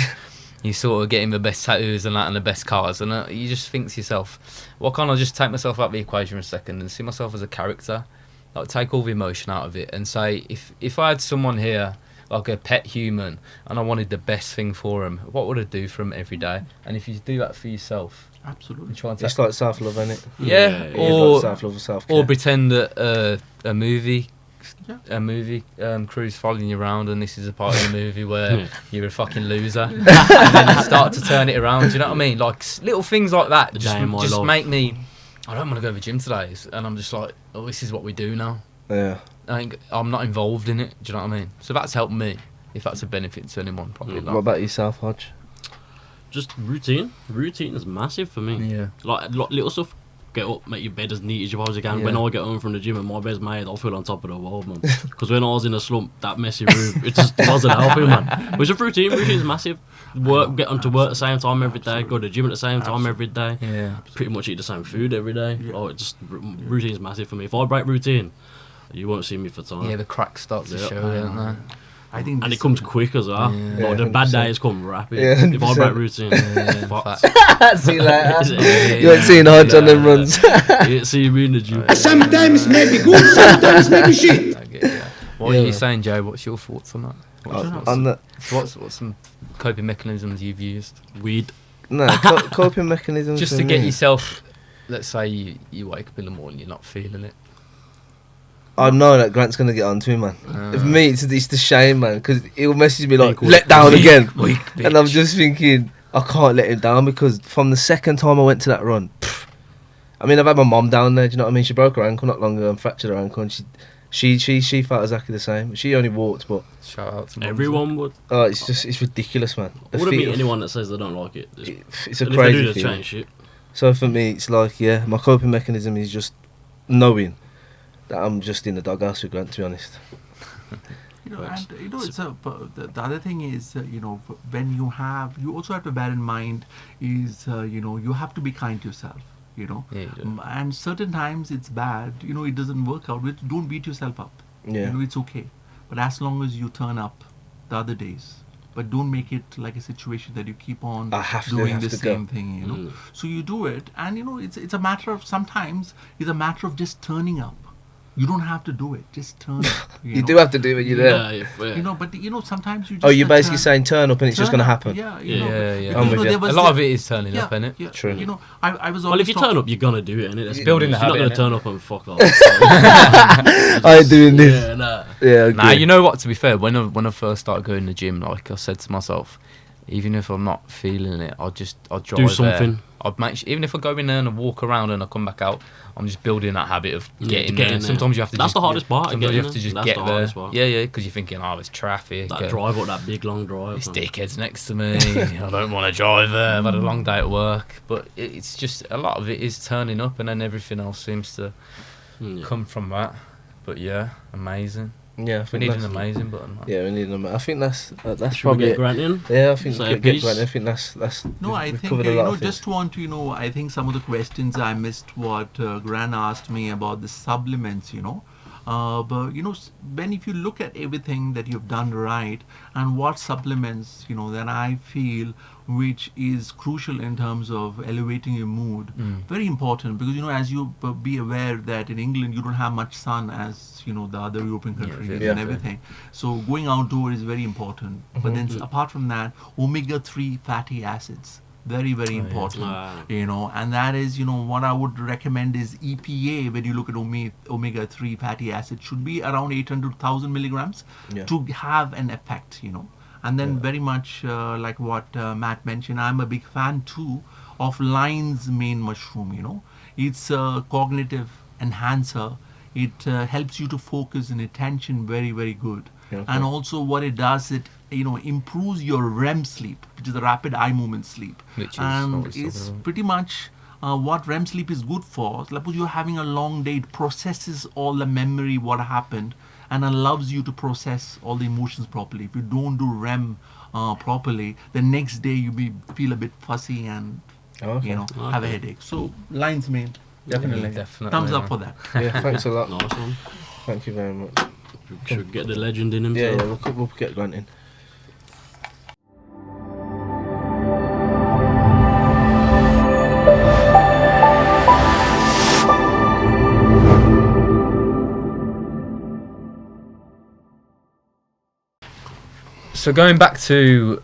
you sort of get him the best tattoos and that, and the best cars, and you just think to yourself, why can't I just take myself out of the equation for a second and see myself as a character, like take all the emotion out of it, and say, if I had someone here, like a pet human, and I wanted the best thing for him, what would I do for him every day? And if you do that for yourself, Absolutely. and try and It's like self-love, isn't it? yeah, Yeah, Or or self-love or self-care. or pretend that a movie a movie crew's following you around, and this is a part of the movie where you're a fucking loser, and then you start to turn it around. Do you know what I mean? Like little things like that just make me. I don't want to go to the gym today, and I'm just like, oh, this is what we do now. Yeah. I'm not involved in it. Do you know what I mean? So that's helped me. If that's a benefit to anyone, probably not. What about yourself, Hodge? Just routine. Routine is massive for me. Yeah. Like little stuff. Get up, make your bed as neat as you possibly can. When I get home from the gym and my bed's made, I'll feel on top of the world, man. Because when I was in a slump, that messy room, it just wasn't helping, man. It was a routine. Routine is massive. Get onto work at the same time every day. Go to the gym at the same time every day. Yeah. Pretty much eat the same food every day. Routine is massive for me. If I break routine, you won't see me for time. Yeah, the cracks start to show, don't they? I think And it comes quick as well. Yeah. Like, the bad days come rapid. Yeah, if I break routine, fuck. See you later. Yeah, You ain't seen Hodge on them runs. You see me in the gym. Sometimes maybe good, sometimes maybe shit. I get it. What are you saying, Joe? What's your thoughts on that? What's some coping mechanisms you've used? Weed. No, coping mechanisms. Just for to get me. yourself, let's say you wake up in the morning, you're not feeling it. I know that Grant's gonna get onto me, man. For me, it's the shame, man, because he'll message me like, let down again. Weak And I'm bitch. just thinking, I can't let him down, because from the second time I went to that run, I mean, I've had my mom down there, do you know what I mean? She broke her ankle not long ago and fractured her ankle, and she felt exactly the same. She only walked, but Shout out to mums. Everyone would. it's ridiculous, man. I wouldn't meet anyone that says they don't like it. It's a And if they crazy do, they feeling. change shit. So for me, it's like, my coping mechanism is just knowing that I'm just in the doghouse with Grant, to be honest. It's the other thing is, when you also have to bear in mind is, you have to be kind to yourself, Yeah, you do. and certain times it's bad, it doesn't work out. Don't beat yourself up. Yeah. It's okay, but as long as you turn up the other days, but don't make it like a situation that you keep on I have doing to the go. same thing, So you do it, and it's a matter of sometimes it's a matter of just turning up. You don't have to do it. Just turn up. You do have to do it when you're there. Yeah, Sometimes you just. Oh, you're basically saying turn up and it's just turn going to up. happen. Yeah, Yeah. I'm with you. there A was lot the- of it is turning up, innit? Yeah, True. I was Well, always if you turn up, you're gonna do it, innit? It's building the You're not habit, gonna innit? turn up and fuck off. I ain't doing this. Yeah, nah. Yeah, okay. Nah, you know what? To be fair, when I first started going to the gym, like I said to myself, even if I'm not feeling it, I'll drive Do something. there. I'd make even if I go in there and I walk around and I come back out, I'm just building that habit of getting getting there. there. Sometimes you have to. That's just, the hardest part of Sometimes you getting have to there. just That's get the there. hardest part. Yeah, because you're thinking, oh, it's traffic. That drive up that big long drive. This man. dickhead's next to me. I don't want to drive there. I've had a long day at work. But it's just a lot of it is turning up, and then everything else seems to Yeah. come from that. But yeah, amazing. Yeah, I We think need an that's- amazing button. Man. Yeah, we need them. I think that's Should we probably get it. Grant in? Yeah, I think Say a get piece? Grant. I think that's. No, I we've think covered a lot of things. just want to I think some of the questions I missed what Gran asked me about the supplements. But when if you look at everything that you've done right and what supplements then I feel which is crucial in terms of elevating your mood, very important because as you be aware that in England you don't have much sun as the other European countries Yeah. and everything. So going outdoor is very important. But then apart from that, omega-3 fatty acids. Very, very important, and that is, what I would recommend is EPA. When you look at omega-3 fatty acid, should be around 800,000 milligrams to have an effect, And then very much like what Matt mentioned, I'm a big fan too of lion's mane mushroom. It's a cognitive enhancer. It helps you to focus and attention very, very good. And also what it does, it improves your REM sleep, which is the rapid eye movement sleep. Which is and always it's something. pretty much what REM sleep is good for. Suppose you're having a long day, it processes all the memory, what happened, and allows you to process all the emotions properly. If you don't do REM properly, the next day you feel a bit fussy and have a headache. So lion's mane, definitely. Definitely, Thumbs up man. for that. Yeah, thanks a lot. Nice one. Thank you very much. Should we get the legend in Yeah, himself? we'll get Grant in. So going back to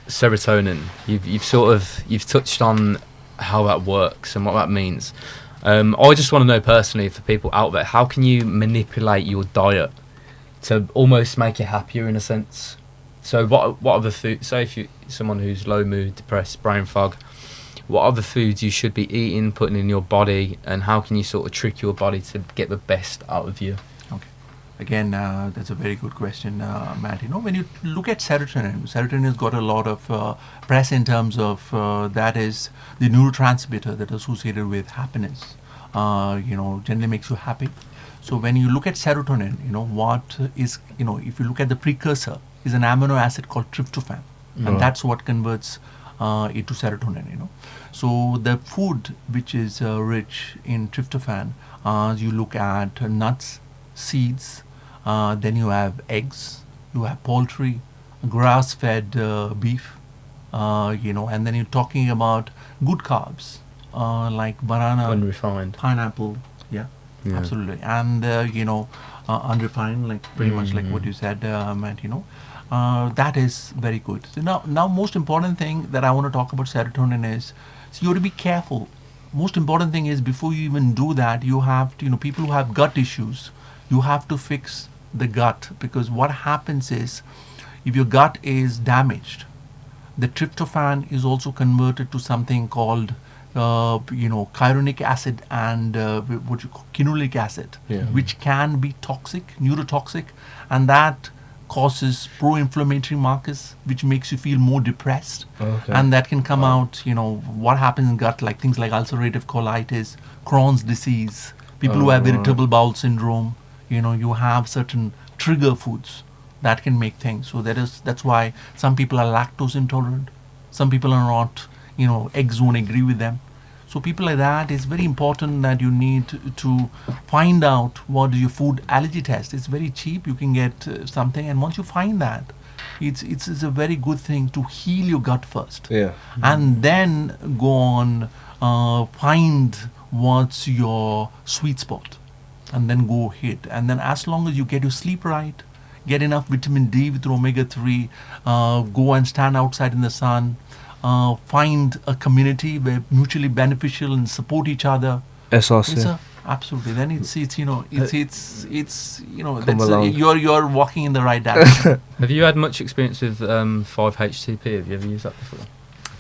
serotonin, you've touched on how that works and what that means. I just want to know personally, for people out there, how can you manipulate your diet to almost make you happier in a sense? So what are the food? Say if you someone who's low mood, depressed, brain fog, what are the foods you should be eating, putting in your body, and how can you sort of trick your body to get the best out of you? Okay. Again, that's a very good question, Matt. You know, when you look at serotonin has got a lot of press in terms of that is the neurotransmitter that is associated with happiness. Generally makes you happy. So when you look at serotonin, what is, if you look at the precursor, is an amino acid called tryptophan, and that's what converts it to serotonin. So the food which is rich in tryptophan, you look at nuts, seeds, then you have eggs, you have poultry, grass-fed beef, and then you're talking about good carbs like banana, Unrefined. pineapple, yeah. Absolutely, and unrefined, like pretty much like what you said, Matt. That is very good. So now, most important thing that I want to talk about serotonin is, so you have to be careful. Most important thing is before you even do that, you have to, people who have gut issues, you have to fix the gut, because what happens is, if your gut is damaged, the tryptophan is also converted to something called chyronic acid and what you call quinoleic acid, which can be toxic, neurotoxic, and that causes pro-inflammatory markers, which makes you feel more depressed, and that can come out. What happens in gut, like things like ulcerative colitis, Crohn's disease, people who have irritable bowel syndrome. You have certain trigger foods that can make things. So that's why some people are lactose intolerant, some people are not. Eggs won't agree with them. So people like that, it's very important that you need to find out what is your food allergy test. It's very cheap. You can get something, and once you find that, it's a very good thing to heal your gut first. Yeah. And then go on, find what's your sweet spot, and then go hit. And then as long as you get your sleep right, get enough vitamin D with omega-3, go and stand outside in the sun, find a community where mutually beneficial and support each other. SRC. Absolutely. Then it's Come along. you're walking in the right direction. Have you had much experience with 5-HTP? Have you ever used that before?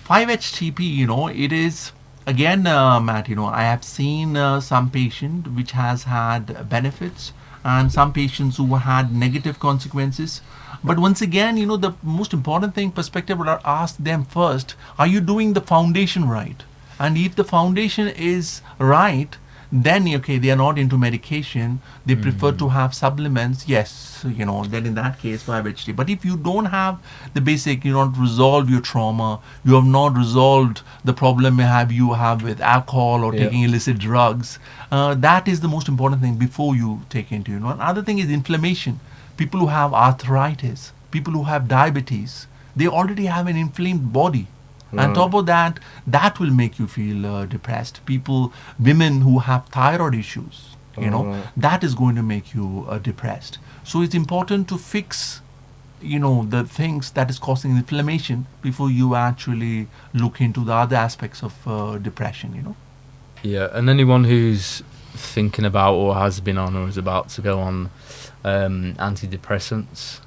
5-HTP, it is, again, Matt, I have seen some patient which has had benefits and some patients who had negative consequences. But once again, the most important thing, perspective, would ask them first, are you doing the foundation right? And if the foundation is right, then, they are not into medication, they prefer to have supplements, yes, then in that case, 5-HT. But if you don't have the basic, you don't resolve your trauma, you have not resolved the problem you have with alcohol or taking illicit drugs, that is the most important thing before you take into, Another thing is inflammation. People who have arthritis, people who have diabetes, they already have an inflamed body. On top of that, that will make you feel depressed. Women who have thyroid issues, that is going to make you depressed. So it's important to fix, the things that is causing inflammation before you actually look into the other aspects of depression, Yeah, and anyone who's thinking about or has been on or is about to go on antidepressants,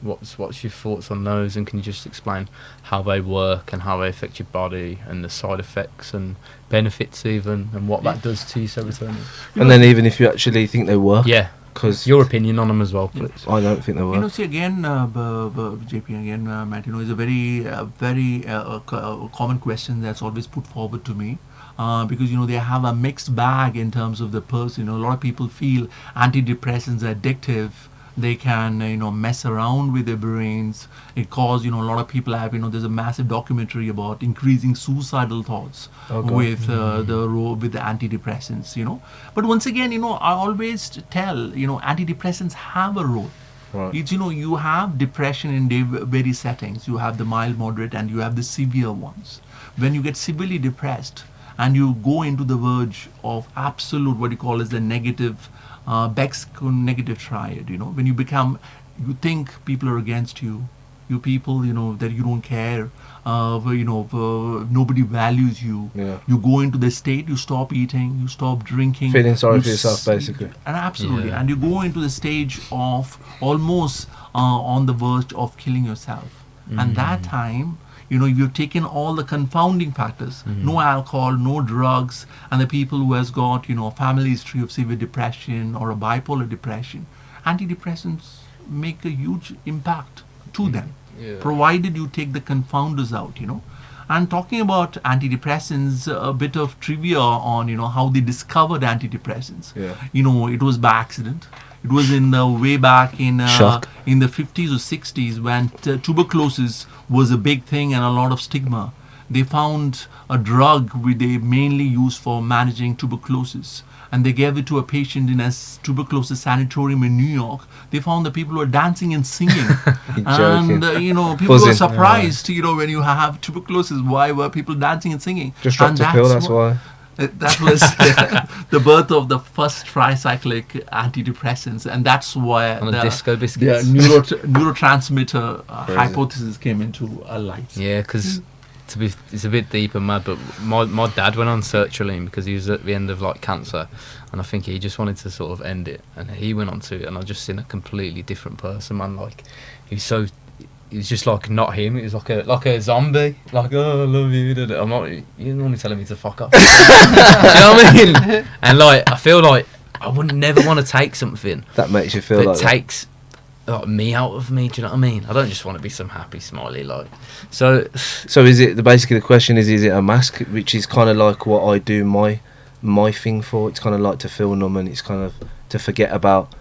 what's your thoughts on those, and can you just explain how they work and how they affect your body and the side effects and benefits even, and what that does to your serotonin? And then even if you actually think they work, because your opinion on them as well, please. I don't think they work. See again, JP, again, Matt, is a very common question that's always put forward to me. Because they have a mixed bag in terms of the person. A lot of people feel antidepressants are addictive. They can mess around with their brains. It causes a lot of people have there's a massive documentary about increasing suicidal thoughts with the antidepressants. But once again I always tell antidepressants have a role. Right. It's you have depression in various settings. You have the mild, moderate, and you have the severe ones. When you get severely depressed and you go into the verge of absolute, what you call as the negative, Beck's negative triad, when you think people are against you, you people, that you don't care, nobody values you. Yeah. You go into the state, you stop eating, you stop drinking. Feeling sorry you for yourself, s- basically. And absolutely. Yeah. And you go into the stage of almost on the verge of killing yourself. And that time, you've taken all the confounding factors, no alcohol, no drugs, and the people who has got, a family history of severe depression or a bipolar depression, antidepressants make a huge impact to them, provided you take the confounders out, And talking about antidepressants, a bit of trivia on, how they discovered antidepressants. Yeah. It was by accident. It was in way back in Shock. in the 50s or 60s when tuberculosis was a big thing and a lot of stigma. They found a drug which they mainly use for managing tuberculosis, and they gave it to a patient in a tuberculosis sanatorium in New York. They found that people were dancing and singing, and people were Buzzing. surprised. When you have tuberculosis, why were people dancing and singing? Just dropped And a pill, that's what- why. That was the birth of the first tricyclic antidepressants, and that's where On the a disco the biscuits. neurotransmitter Crazy. hypothesis came into light. Yeah, because it's a bit deeper, mad. But my dad went on sertraline because he was at the end of like cancer, and I think he just wanted to sort of end it, and he went on to it, and I just seen a completely different person, man. Like he was just like not him. He was like a zombie. Like, oh, I love you. I'm not. You're normally telling me to fuck up. Do you know what I mean? And like, I feel like I would never want to take something That makes you feel that like that. takes like me out of me. Do you know what I mean? I don't just want to be some happy, smiley like. So So is it basically the question is it a mask, which is kind of like what I do my thing for? It's kind of like to feel numb, and it's kind of to forget about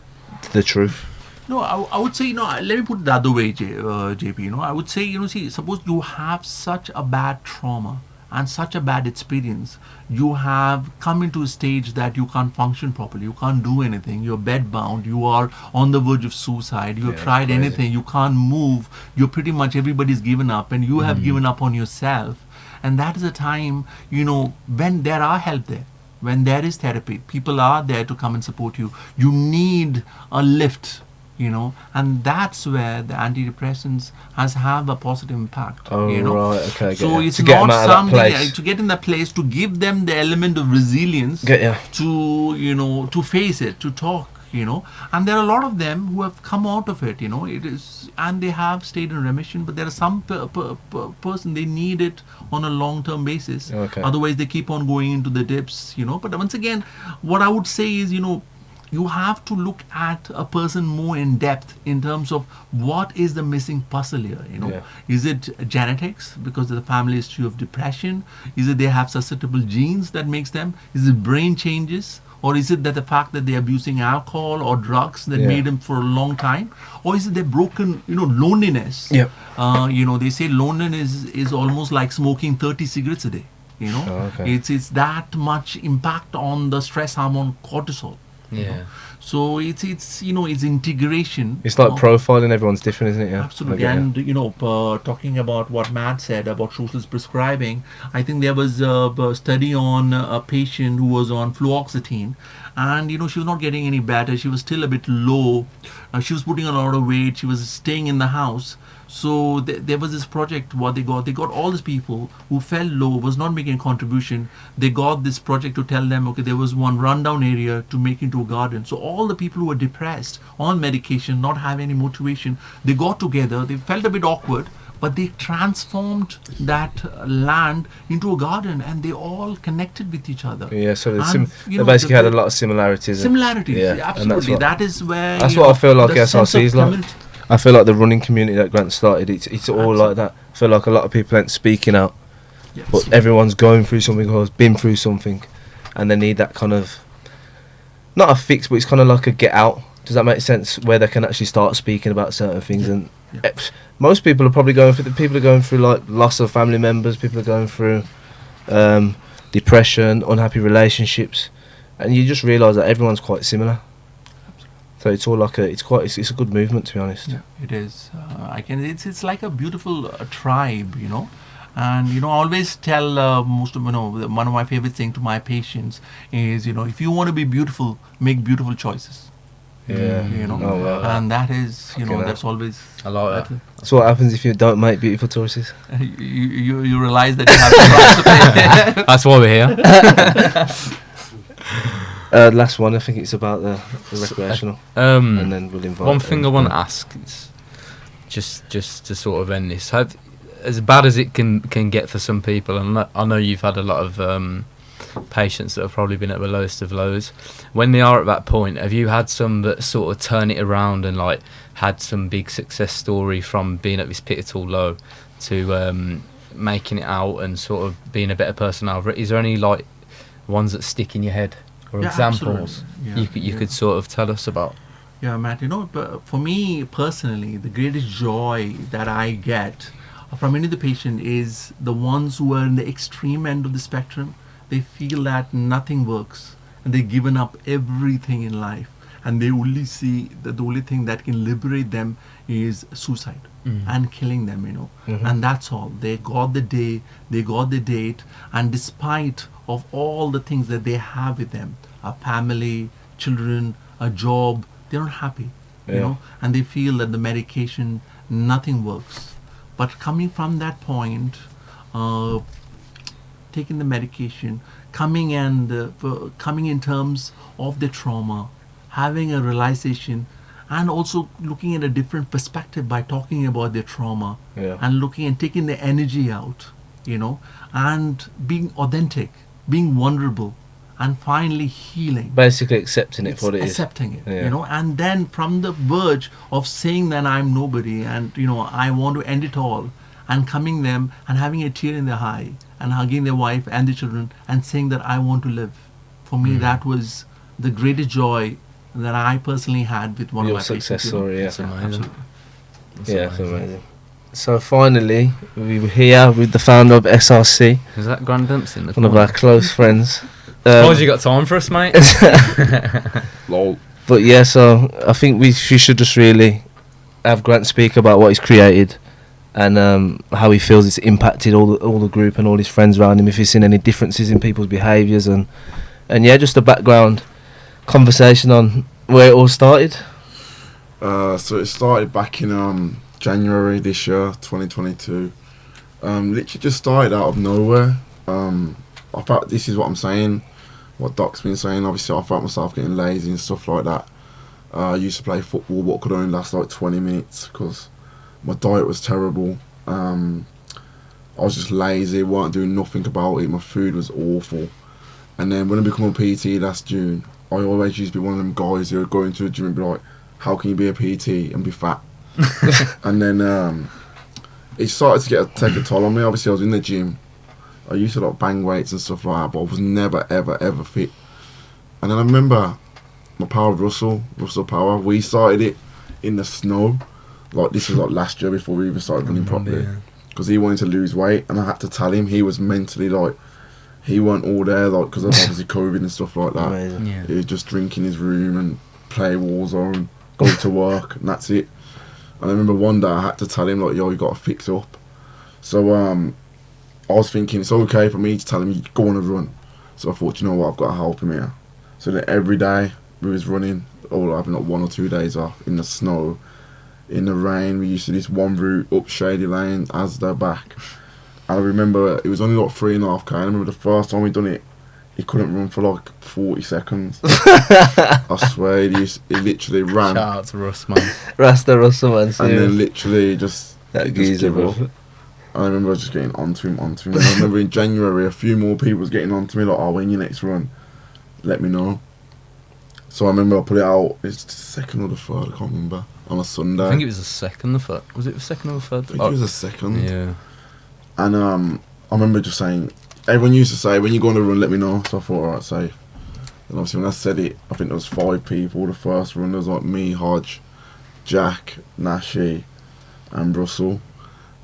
the truth. No, I would say, let me put it the other way, JP. I would say, see, suppose you have such a bad trauma and such a bad experience, you have come into a stage that you can't function properly, you can't do anything, you're bedbound, you are on the verge of suicide, you've Yeah, tried crazy. anything, you can't move, you're pretty much, everybody's given up, and you have given up on yourself. And that is a time, when there are help there. When there is therapy, people are there to come and support you. You need a lift, and that's where the antidepressants have a positive impact. Oh, right, okay, I get So ya. it's To get 'em not out of that something place. to get in that place, to give them the element of resilience, Get ya. to face it, to talk. And there are a lot of them who have come out of it. It is, and they have stayed in remission. But there are some person they need it on a long-term basis. Okay. Otherwise, they keep on going into the dips. But once again, what I would say is, you have to look at a person more in depth in terms of what is the missing puzzle here. Yeah. Is it genetics because of the family history of depression? Is it they have susceptible genes that makes them? Is it brain changes? Or is it that the fact that they're abusing alcohol or drugs that Yeah. made them for a long time? Or is it their broken, loneliness? Yep. They say loneliness is almost like smoking 30 cigarettes a day. Oh, okay. It's that much impact on the stress hormone cortisol. yeah. So it's integration. It's like of- profiling. Everyone's different, isn't it? Yeah. Absolutely. I get ya. And, talking about what Matt said about socialist prescribing, I think there was a study on a patient who was on fluoxetine, and, she was not getting any better. She was still a bit low. She was putting on a lot of weight. She was staying in the house. So there was this project. What they got all these people who felt low, was not making a contribution. They got this project to tell them, okay, there was one rundown area to make into a garden. So all the people who were depressed, on medication, not having any motivation, they got together. They felt a bit awkward, but they transformed that land into a garden, and they all connected with each other. Yeah, so And, they basically had a lot of similarities. Similarities, Yeah, and absolutely. that's That is where that's what I feel like the sense of SRC is like. community- I feel like the running community that Grant started, it's all like that. I feel like a lot of people ain't speaking out, Yes. but everyone's going through something or has been through something, and they need that kind of, not a fix, but it's kind of like a get out. Does that make sense? Where they can actually start speaking about certain things. And Yeah. most people are probably going through like loss of family members. People are going through depression, unhappy relationships, and you just realise that everyone's quite similar. So it's all like it's a good movement, to be honest. Yeah, it is. It's like a beautiful tribe, And I always tell most of one of my favorite things to my patients is if you want to be beautiful, make beautiful choices. Yeah. You know, Oh, wow. and that is, you know, Okay, that's always. I like that. So what happens if you don't make beautiful choices? You realize that you have the price to pay. That's why we're here. Last one, I think it's about the recreational, and then we'll invite. One thing I want to ask is just to sort of end this. As bad as it can get for some people, and I know you've had a lot of patients that have probably been at the lowest of lows. When they are at that point, have you had some that sort of turn it around and like had some big success story from being at this pit at all low to making it out and sort of being a better person out of it? Is there any like ones that stick in your head or Yeah, examples absolutely. you could sort of tell us about? Yeah, Matt, you know, but for me personally, the greatest joy that I get from any of the patient is the ones who are in the extreme end of the spectrum. They feel that nothing works and they've given up everything in life, and they only see that the only thing that can liberate them is suicide and killing them, you know. And that's all. They got the day, they got the date, and despite of all the things that they have with them, a family, children, a job, they're not happy, you know, and they feel that the medication, nothing works. But coming from that point, taking the medication, coming in terms of the trauma, having a realization, and also looking at a different perspective by talking about their trauma, and looking and taking the energy out, you know, and being authentic, being vulnerable, and finally healing. Basically accepting it for what it is. Accepting it, you know, and then from the verge of saying that I'm nobody and, you know, I want to end it all, and coming them and having a tear in their eye and hugging their wife and the children and saying that I want to live. For me, that was the greatest joy that I personally had with one Your of my success patients. You know. story, yeah. That's amazing. It's amazing. So finally, we were here with the founder of SRC, Is that Grand Dempsey in the one of our close friends. Suppose you got time for us, mate. Lol. But yeah, so I think we should just really have Grant speak about what he's created and how he feels it's impacted all the group and all his friends around him, if he's seen any differences in people's behaviours and yeah, just a background conversation on where it all started. So it started back in January this year, 2022. Literally just started out of nowhere. I thought, this is what I'm saying, what Doc's been saying. Obviously, I felt myself getting lazy and stuff like that. I used to play football, but could only last like 20 minutes because my diet was terrible. I was just lazy, weren't doing nothing about it. My food was awful. And then when I became a PT last June, I always used to be one of them guys who would go into a gym and be like, how can you be a PT and be fat? And then it started to take a toll on me. Obviously, I was in the gym. I used to like bang weights and stuff like that, but I was never, ever fit. And then I remember my pal Russell Power, we started it in the snow. Like, this was like last year before we even started running properly. Because he wanted to lose weight, and I had to tell him he was mentally like, he weren't all there, like, because of obviously COVID and stuff like that. Amazing. Yeah. He would just drink in his room and play Warzone, go to work, and that's it. And I remember one day I had to tell him, like, yo, you got to fix up. So I was thinking it's okay for me to tell him, you go on a run. So I thought, you know what, I've got to help him here. So then every day we was running, or having like 1 or 2 days off in the snow, in the rain. We used to do this one route up Shady Lane, Asda back. And I remember it was only like 3.5k. I remember the first time we done it, he couldn't run for like 40 seconds. I swear, he literally ran. Shout out to Russ, man. Rasta Russell, man. And serious. then literally just That just geezer, give bro. up. I remember just getting onto him. And I remember in January, a few more people was getting onto me, like, oh, when your next run, let me know. So I remember I put it out, it's the second or the third, I can't remember, on a Sunday. I think it was the second, the third. Was it the second or the third? I think it was the second. Yeah. And I remember just saying, everyone used to say, when you go on a run, let me know. So I thought, alright, safe. And obviously when I said it, I think there was 5 people. The first run, there was like me, Hodge, Jack, Nashi, and Russell.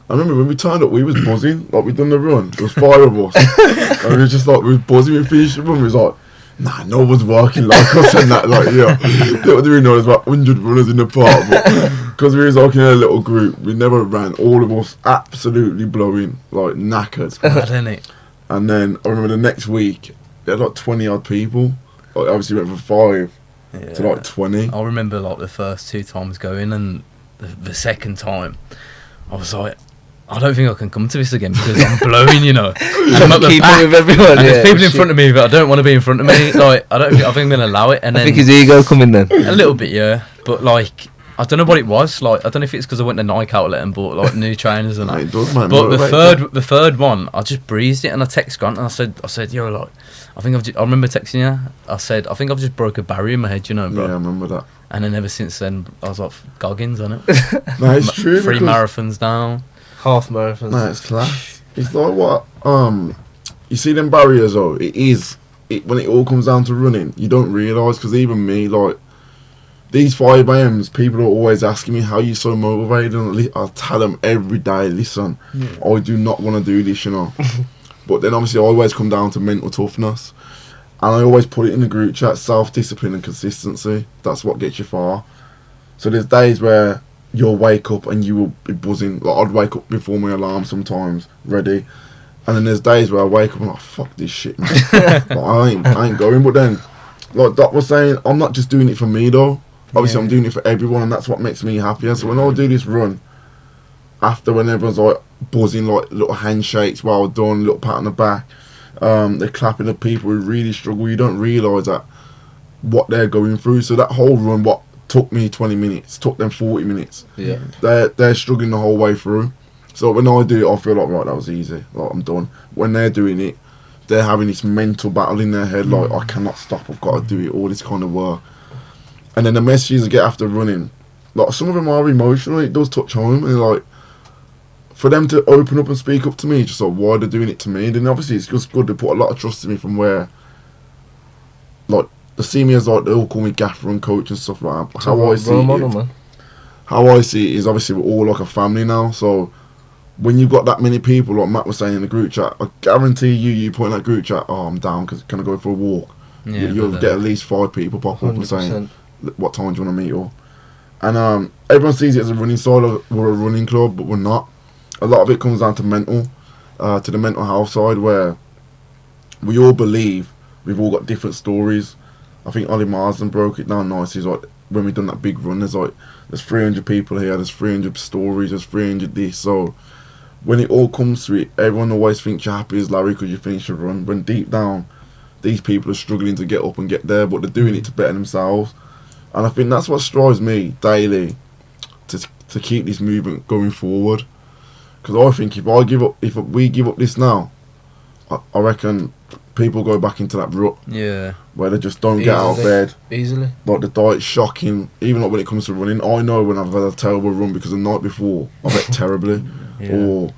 I remember when we turned up, we was buzzing, like we'd done the run. There was 5 of us. And we was just like, we was buzzing, we finished the run, we was like, nah, no one's working like us and that, like, yeah. Little do we know, there's about 100 runners in the park, but because we was like in a little group, we never ran, all of us absolutely blowing, like knackered. Mad, isn't it? And then I remember the next week, we had like 20 odd people. Like, obviously went for 5. to like 20. I remember like the first 2 times going, and the second time, I was like, I don't think I can come to this again because I'm blowing, you know. And I'm at the back, with everyone. and there's people in front of me, but I don't want to be in front of me. Like, I think I'm going to allow it. And I then think his ego coming then. a little bit, yeah. But like, I don't know what it was. Like, I don't know if it's because I went to Nike outlet and bought like new trainers and that. It does, man. But the third one, I just breezed it, and I text Grant and I said, yo, like, I remember texting you. I said, I think I've just broke a barrier in my head, you know, bro. Yeah, I remember that. And then ever since then, I was like, Goggins on it. No, it's true. 3 because- marathons down. Half marathons. No, it's class. It's like what you see them barriers though. When it all comes down to running, you don't realise, because even me, like these 5 a.m.s, people are always asking me how you so motivated, and I tell them every day, listen, I do not want to do this, you know. But then obviously I always come down to mental toughness, and I always put it in the group chat: self-discipline and consistency. That's what gets you far. So there's days where you'll wake up and you will be buzzing. Like, I'd wake up before my alarm sometimes, ready. And then there's days where I wake up and I'm like, fuck this shit, man. Like, I ain't going. But then, like Doc was saying, I'm not just doing it for me though. Obviously, I'm doing it for everyone, and that's what makes me happier. So when I do this run, after when everyone's like buzzing, like little handshakes, well done, little pat on the back, they're clapping at people who really struggle. You don't realise that what they're going through. So that whole run, what took me 20 minutes, took them 40 minutes. Yeah. They're struggling the whole way through. So when I do it, I feel like, right, that was easy. Like, I'm done. When they're doing it, they're having this mental battle in their head, like, I cannot stop, I've got to do it, all this kind of work. And then the messages I get after running, like, some of them are emotional, it does touch home, and like, for them to open up and speak up to me, just like, why they're doing it to me, then obviously it's just good to put a lot of trust in me from where, like, they see me as, like, they all call me gaffer and coach and stuff like that. How I see it, how I see it is, obviously we're all like a family now, so when you've got that many people, like Matt was saying in the group chat, I guarantee you put in that group chat, oh, I'm down, can I go for a walk? Yeah, You'll get at least 5 people pop up and saying, 100%. what time do you want to meet up? And everyone sees it as a running side, we're a running club, but we're not. A lot of it comes down to to the mental health side, where we all believe we've all got different stories. I think Ollie Marsden broke it down nicely. He's like, when we done that big run, there's 300 people here, there's 300 stories, there's 300 this. So when it all comes to it, everyone always thinks you're happy as Larry because you finished your run. When deep down, these people are struggling to get up and get there, but they're doing it to better themselves. And I think that's what strives me daily to keep this movement going forward. Because I think if we give up this now, I reckon people go back into that rut. Yeah. Where they just don't get out of bed. Easily. Like, the diet's shocking. Even like when it comes to running, I know when I've had a terrible run because the night before I've ate terribly. Yeah. Or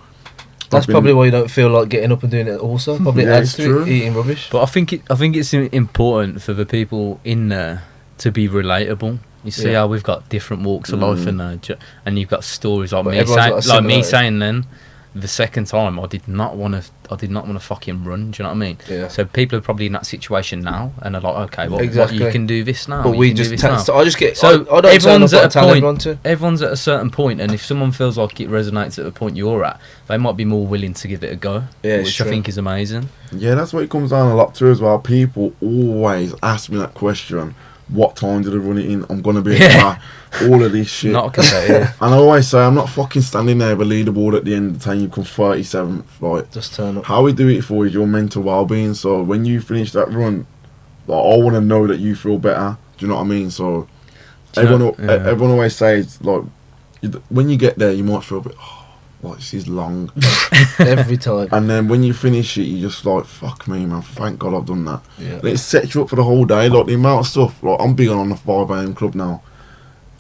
That's probably why you don't feel like getting up and doing it also. Probably adds to it, eating rubbish. But I think it's important for the people in there to be relatable. You see how we've got different walks of life in there, and you've got stories like me saying then, the second time I did not want to fucking run. Do you know what I mean? Yeah. So people are probably in that situation now, and are like, okay, well, Exactly. you can do this now. But you we can do just this tell, now. so I just get So I don't everyone's turn up, at I a tell everyone point. to. Everyone's at a certain point, and if someone feels like it resonates at the point you're at, they might be more willing to give it a go. Yeah, which I think is amazing. yeah, that's what it comes down a lot to as well. People always ask me that question: what time did I run it in? I'm gonna be at all of this shit. Not competitive. And I always say I'm not fucking standing there with a leaderboard at the end of the time. You come 37th, like. Just turn up. How we do it for is your mental well-being. So when you finish that run, like, I want to know that you feel better. Do you know what I mean? So everyone always says, like, when you get there, you might feel a bit, like, this is long. Every time. And then when you finish it, you just like, fuck me, man. Thank God I've done that. Yeah. And it sets you up for the whole day. Like, the amount of stuff. Like, I'm big on the 5 a.m. club now.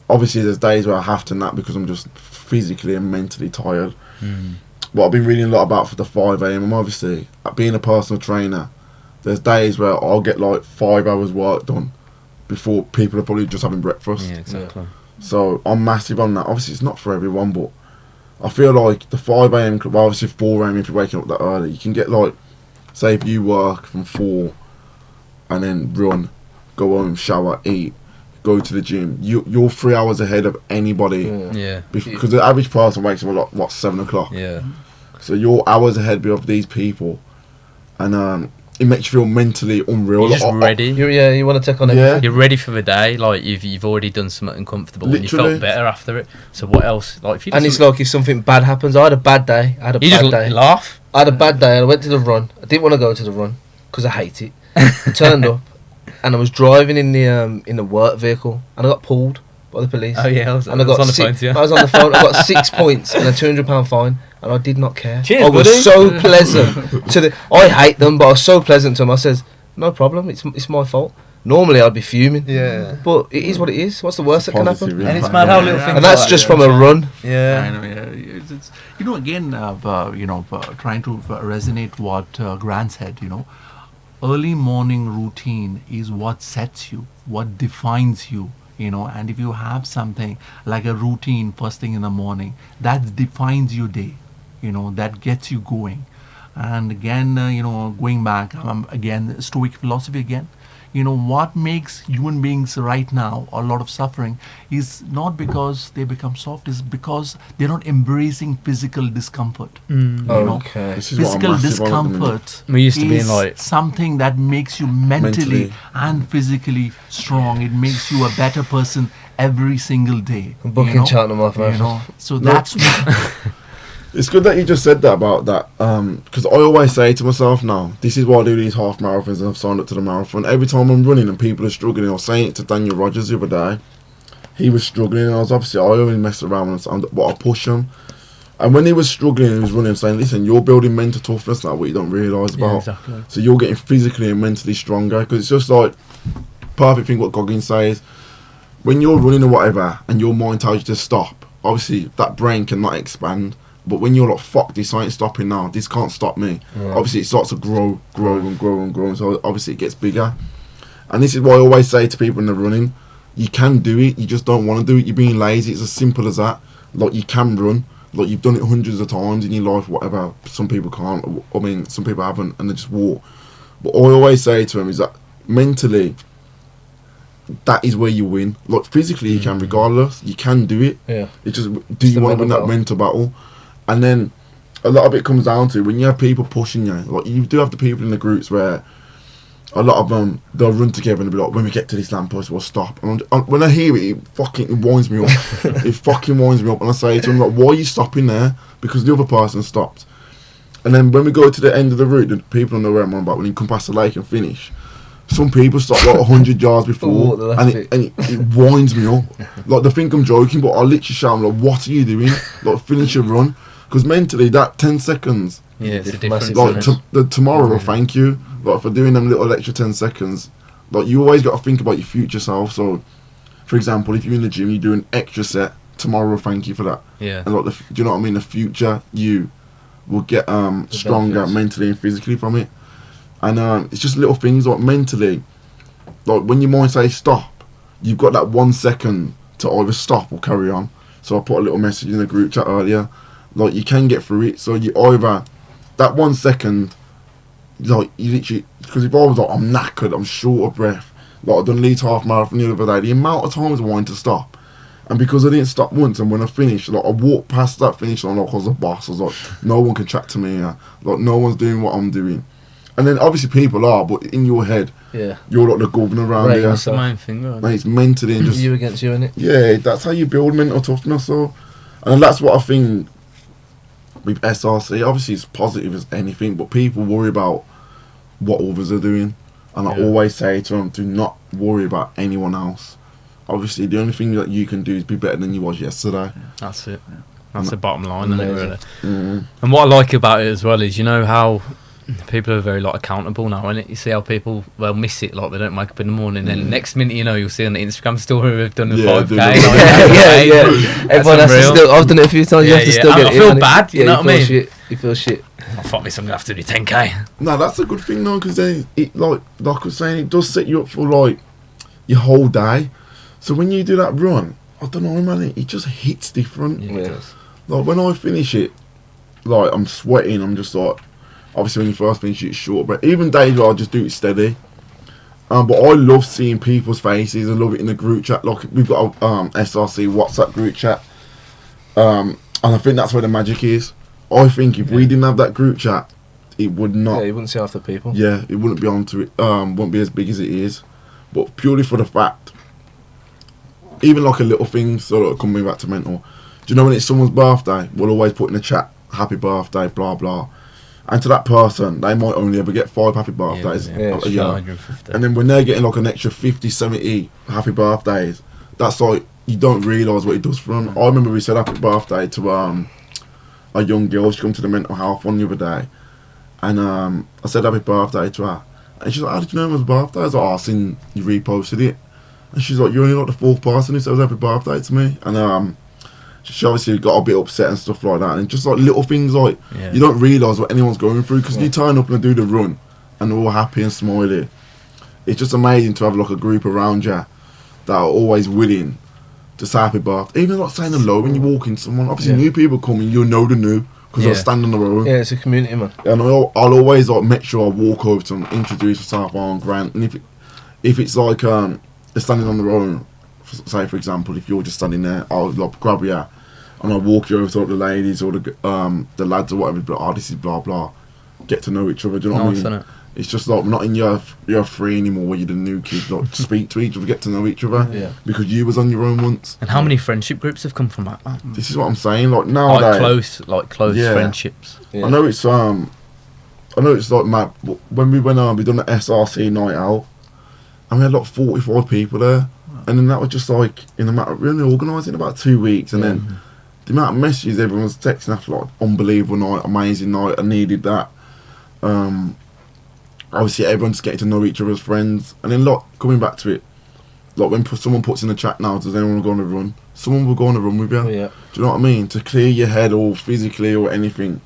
Obviously, there's days where I have to nap because I'm just physically and mentally tired. But I've been reading a lot about for the 5 a.m. I'm obviously, being a personal trainer, there's days where I'll get like 5 hours work done before people are probably just having breakfast. Yeah, exactly. So I'm massive on that. Obviously, it's not for everyone, but I feel like the 5 a.m. club, obviously 4 a.m. if you're waking up that early, you can get like, say if you work from 4 and then run, go home, shower, eat, go to the gym, you're 3 hours ahead of anybody. Yeah. Because the average person wakes up at 7 o'clock. Yeah. So you're hours ahead of these people. And it makes you feel mentally unreal. You're just ready. You want to take on Yeah. everything. You're ready for the day. Like you've already done something uncomfortable and you Literally. felt better after it. So what else? Like if you And it's like if something bad happens. I had a bad day. you just laugh. I had a bad day. I went to the run. I didn't want to go to the run because I hate it. I turned up and I was driving in the work vehicle and I got pulled by the police. Oh yeah, I was And I on got the six, phone to you. I was on the phone. I got 6 points and a £200 fine, and I did not care. Cheers, I was buddy. so pleasant to the. I hate them, but I was so pleasant to them. I says, "No problem. It's my fault." Normally, I'd be fuming. Yeah. But it is what it is. What's the worst that can happen? Positive, And it's mad how little things And that's like just that, from a run. I Yeah. know, yeah. It's again, trying to resonate what Grant said, early morning routine is what sets you, what defines you, and if you have something like a routine first thing in the morning, that defines your day, that gets you going. And again, going back, again, Stoic philosophy again, what makes human beings right now a lot of suffering is not because they become soft, is because they're not embracing physical discomfort. Okay. This is what I'm Physical massive on at the minute. discomfort We used to be in, is like- something that makes you mentally Mentally. and physically strong. It makes you a better person every single day. Booking chart on my phone. So that's what, It's good that you just said that about that, because I always say to myself now, this is why I do these half marathons and I've signed up to the marathon. Every time I'm running and people are struggling, I was saying it to Daniel Rogers the other day, he was struggling and I always mess around but I push him. And when he was struggling and he was running, I'm saying, listen, you're building mental toughness now, what you don't realise about. Yeah, exactly. So you're getting physically and mentally stronger, because it's just like, perfect thing what Goggins says, when you're running or whatever and your mind tells you to stop, obviously that brain cannot expand. But when you're like, fuck this, I ain't stopping now, this can't stop me. Obviously it starts to grow and grow and grow, and so obviously it gets bigger. And this is why I always say to people when they're running, you can do it, you just don't want to do it, you're being lazy, it's as simple as that. Like, you can run, like, you've done it hundreds of times in your life, whatever. Some people can't, I mean, some people haven't, and they just walk. But all I always say to them is that mentally, that is where you win. Like, physically you can, regardless, you can do it. Yeah. It's just, do you want to win that mental battle? And then a lot of it comes down to when you have people pushing you. Like, you do have the people in the groups where a lot of them, they'll run together and they'll be like, when we get to this lamppost, we'll stop. And when I hear it, it winds me up. It fucking winds me up. And I say to them, like, why are you stopping there? Because the other person stopped. And then when we go to the end of the route, the people know where I'm on about, when you come past the lake and finish, some people stop like 100 yards before, Oh, and it winds me up. Like, they think I'm joking, but I literally shout, I'm like, what are you doing? Like, finish your run. Because mentally, that 10 seconds, Yeah, it's a Massive difference. like, tomorrow will thank you. Like, for doing them little extra 10 seconds. Like, you always got to think about your future self. So, for example, if you're in the gym, you do an extra set, tomorrow will thank you for that. Yeah. And like, do you know what I mean? The future you will get stronger benefits. mentally and physically from it. And it's just little things, like, mentally, like, when your mind says stop, you've got that 1 second to either stop or carry on. So I put a little message in the group chat earlier, like, you can get through it. So you either, that 1 second, like, you literally, because if I was like, I'm knackered, I'm short of breath, like, I done Leeds half marathon the other day, the amount of times I wanted to stop, and because I didn't stop once, and when I finished, like, I walked past that finish line like I was a boss. I was like, no one can chat to me here, like, no one's doing what I'm doing. And then obviously people are, but in your head, Yeah. you're like the governor around Right, here. That's the main thing, right? Mate, it's mentally and just, You against you, innit? yeah, that's how you build mental toughness. So, and that's what I think with SRC, obviously it's positive as anything, but people worry about what others are doing. And I Yeah. always say to them, do not worry about anyone else. Obviously, the only thing that you can do is be better than you was yesterday. That's it. That's the bottom line, isn't it, Amazing. really? And what I like about it as well is, you know how people are very, like, accountable now, innit? You see how people, well, miss it, like, they don't wake up in the morning, then next minute, you know, you'll see on the Instagram story we've done the Yeah, 5K. doing like, the- Yeah. Everyone has to unreal. still. I've done it a few times. You Yeah, have to yeah. still I get it. feel innit? bad, you know what I feel mean? Shit. You feel shit. Oh, fuck this, I'm going to have to do 10K. No, that's a good thing though, because then it, like I was saying, it does set you up for like your whole day. So when you do that run, I don't know, man, it just hits different. Yeah, Yeah. it does. Like, when I finish it, like, I'm sweating, I'm just like, obviously when you first finish it, it's short, but even days where I just do it steady. But I love seeing people's faces. I love it in the group chat. Like, we've got a SRC WhatsApp group chat, and I think that's where the magic is. I think if we didn't have that group chat, it would not. Yeah, you wouldn't see half the people. Yeah, it wouldn't be onto it. Wouldn't be as big as it is, but purely for the fact, even like a little thing. So like, coming back to mental, do you know when it's someone's birthday, we'll always put in the chat, "Happy birthday," blah blah. And to that person, they might only ever get 5 happy birthdays a year. 150. And then when they're getting like an extra 50, 70 happy birthdays, that's like, you don't realise what it does for them. I remember we said happy birthday to a young girl. She come to the mental health one the other day. And I said happy birthday to her. And she's like, how did you know it was birthday? I was like, oh, I seen you reposted it. And she's like, you're only like the 4th person who says happy birthday to me. And she obviously got a bit upset and stuff like that. And just like little things like, you don't realise what anyone's going through. Because you turn up and do the run and they're all happy and smiley. It's just amazing to have like a group around you that are always willing to say happy birthday. Even like saying hello when you walk in someone. Obviously new people come and you'll know the new. Because I'll stand on the road. Yeah, it's a community, man. And I'll always like make sure I walk over to them, introduce myself on Grant. And if it's like they're standing on the road, say for example, if you're just standing there, I'll like grab you and I'll walk you over to like, the ladies or the lads or whatever. But this is blah blah. Get to know each other. Do you know what I mean? It's just like we're not in year 3 anymore where you're the new kid. Like speak to each other, get to know each other. Yeah. Because you was on your own once. And how many friendship groups have come from that, man? This is what I'm saying. Like nowadays, like close friendships. Yeah. I know it's like mad. When we went on, we done the SRC night out, and we had like 45 people there, and then that was just like in a matter. We only organised in about 2 weeks, and then the amount of messages everyone was texting after like unbelievable night, amazing night. I needed that. Obviously, everyone just getting to know each other as friends, and then like coming back to it, like when someone puts in the chat now, does anyone go on a run? Someone will go on a run with you. Yeah. Do you know what I mean? To clear your head or physically or anything.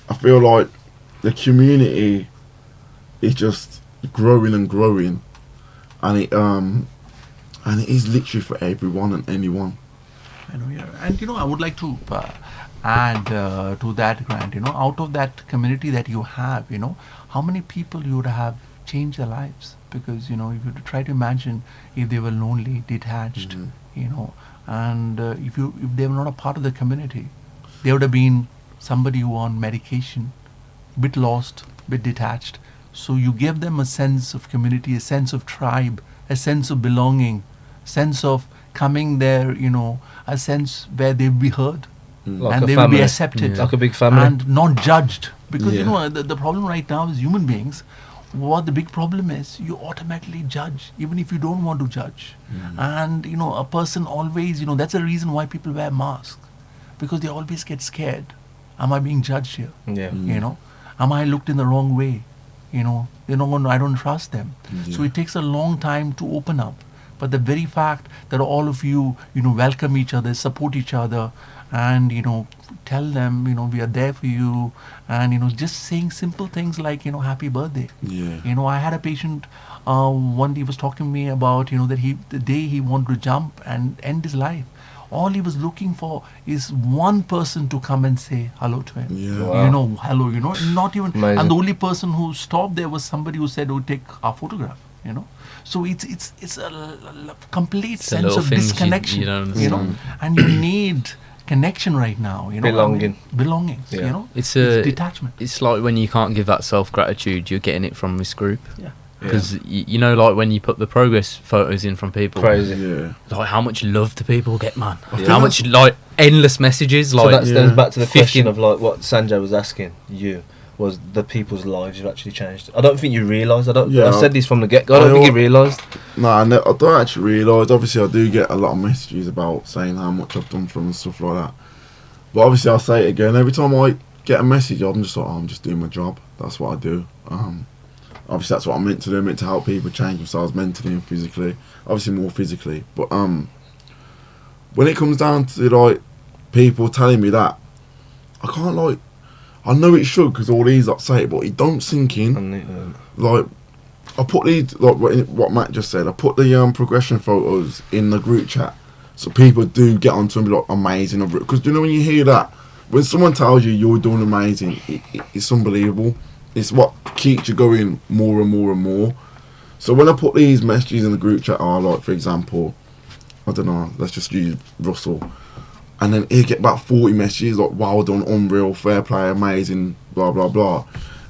I feel like the community is just growing and growing, and it is literally for everyone and anyone. I know, yeah. And I would like to add to that, Grant. Out of that community that you have, how many people you would have changed their lives? Because if you try to imagine if they were lonely, detached, and if they were not a part of the community, they would have been somebody who on medication, bit lost, bit detached. So you give them a sense of community, a sense of tribe, a sense of belonging, sense of coming there, a sense where they'll be heard, like and a they family. will be accepted, like a big family, and not judged. Because the problem right now is human beings. What the big problem is, you automatically judge, even if you don't want to judge. And a person always, that's the reason why people wear masks, because they always get scared. Am I being judged here? Yeah. Am I looked in the wrong way? I don't trust them. So it takes a long time to open up. But the very fact that all of you, welcome each other, support each other, and tell them, we are there for you, and just saying simple things like, happy birthday. Yeah. I had a patient one day was talking to me about, that the day he wanted to jump and end his life, all he was looking for is one person to come and say hello to him. Yeah. Wow. Hello, not even. Amazing. And the only person who stopped there was somebody who said, "Oh, take our photograph." So it's a complete sense of disconnection. You don't understand. And you need connection right now. Belonging. Belonging. Yeah. It's detachment. It's like when you can't give that self-gratitude, you're getting it from this group. Yeah. Because like when you put the progress photos in from people, Crazy. Yeah. like how much love do people get, man? Yeah. How much like endless messages, So like that stems back to the 50 question of like what Sanjay was asking you, was the people's lives have actually changed. I don't think you realise. I said this from the get-go. I don't think you realised. No, I don't actually realise. Obviously, I do get a lot of messages about saying how much I've done for them and stuff like that. But obviously, I'll say it again. Every time I get a message, I'm just like, I'm just doing my job. That's what I do. Obviously, that's what I'm meant to do. I'm meant to help people change themselves mentally and physically. Obviously, more physically. But when it comes down to like people telling me that, I can't like. I know it should because all these say it, but it don't sink in. Like, I put these, like what Matt just said, I put the progression photos in the group chat so people do get onto them and be like, amazing. Because when you hear that, when someone tells you you're doing amazing, it's unbelievable. It's what keeps you going more and more and more. So when I put these messages in the group chat, like, for example, I don't know, let's just use Russell. And then he'll get about 40 messages like, well done, unreal, fair play, amazing, blah, blah, blah.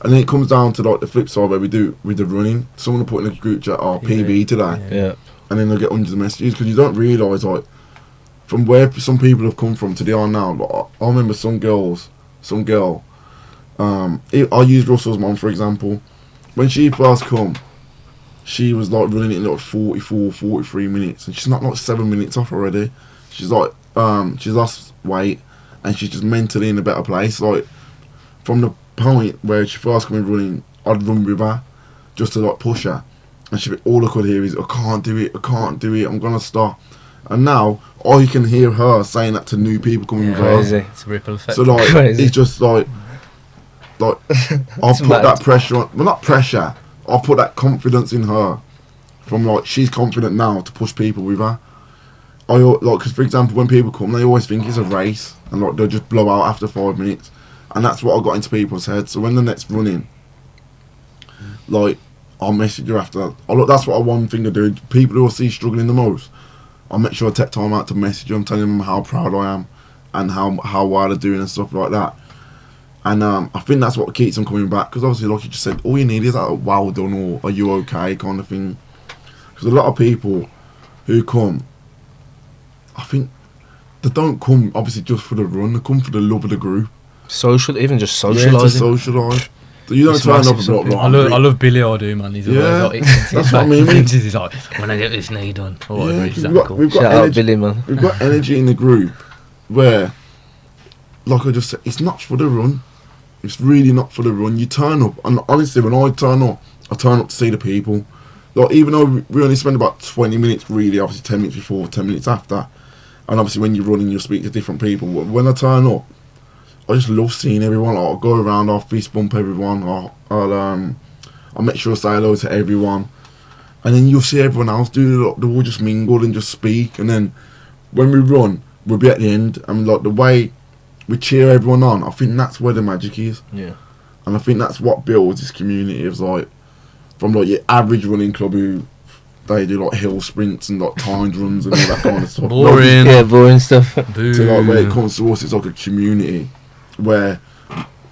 And then it comes down to like the flip side where we do with the running. Someone will put in a group chat, PB today, Yeah. and then they'll get hundreds of messages because you don't realise like from where some people have come from to they are now. Like, I remember some girl. I use Russell's mum for example. When she first come, she was like running it in like 44, 43 minutes, and she's not like 7 minutes off already. She's like, she's lost weight, and she's just mentally in a better place. Like from the point where she first came in running, I'd run with her just to like push her, and she all I could hear is I can't do it, I'm gonna stop. And now I can hear her saying that to new people coming with her. Crazy. It's a ripple effect. So like Crazy. it's just like I'll put mad. that pressure on. Well, not pressure. I'll put that confidence in her. From like she's confident now to push people with her. Because for example, when people come, they always think it's a race, and like they'll just blow out after 5 minutes, and that's what I got into people's heads. So when the next running, like I'll message her after. That's what one thing I do. People who I see struggling the most, I'll make sure I take time out to message them, telling them how proud I am, and how well they're doing and stuff like that. And I think that's what keeps them coming back, because obviously, like you just said, all you need is that well done or are you okay kind of thing. Because a lot of people who come, I think they don't come obviously just for the run, they come for the love of the group. Even just Yeah, to socialising. socialise. You don't It's turn up massive, and be like, I love Billy Ardoo, man. He's always Yeah, like, that's what I mean. He's like, when I get this knee done, or whatever. Yeah, He's we've got Shout out energy. Billy, man. We've got energy in the group where, like I just said, it's not for the run. It's really not for the run. You turn up, and honestly, when I turn up to see the people. Like, even though we only spend about 20 minutes, really, obviously 10 minutes before, 10 minutes after, and obviously when you're running, you'll speak to different people. When I turn up, I just love seeing everyone. I'll go around, I'll fist bump everyone, I'll make sure I say hello to everyone, and then you'll see everyone else do it. They'll all just mingle and just speak, and then when we run, we'll be at the end, and like the way we cheer everyone on, I think that's where the magic is. Yeah. And I think that's what builds this community of like, from like your average running club who they do like hill sprints and like timed runs and all that kind of stuff. Boring. Yeah, boring stuff. To like where it comes to us, it's like a community where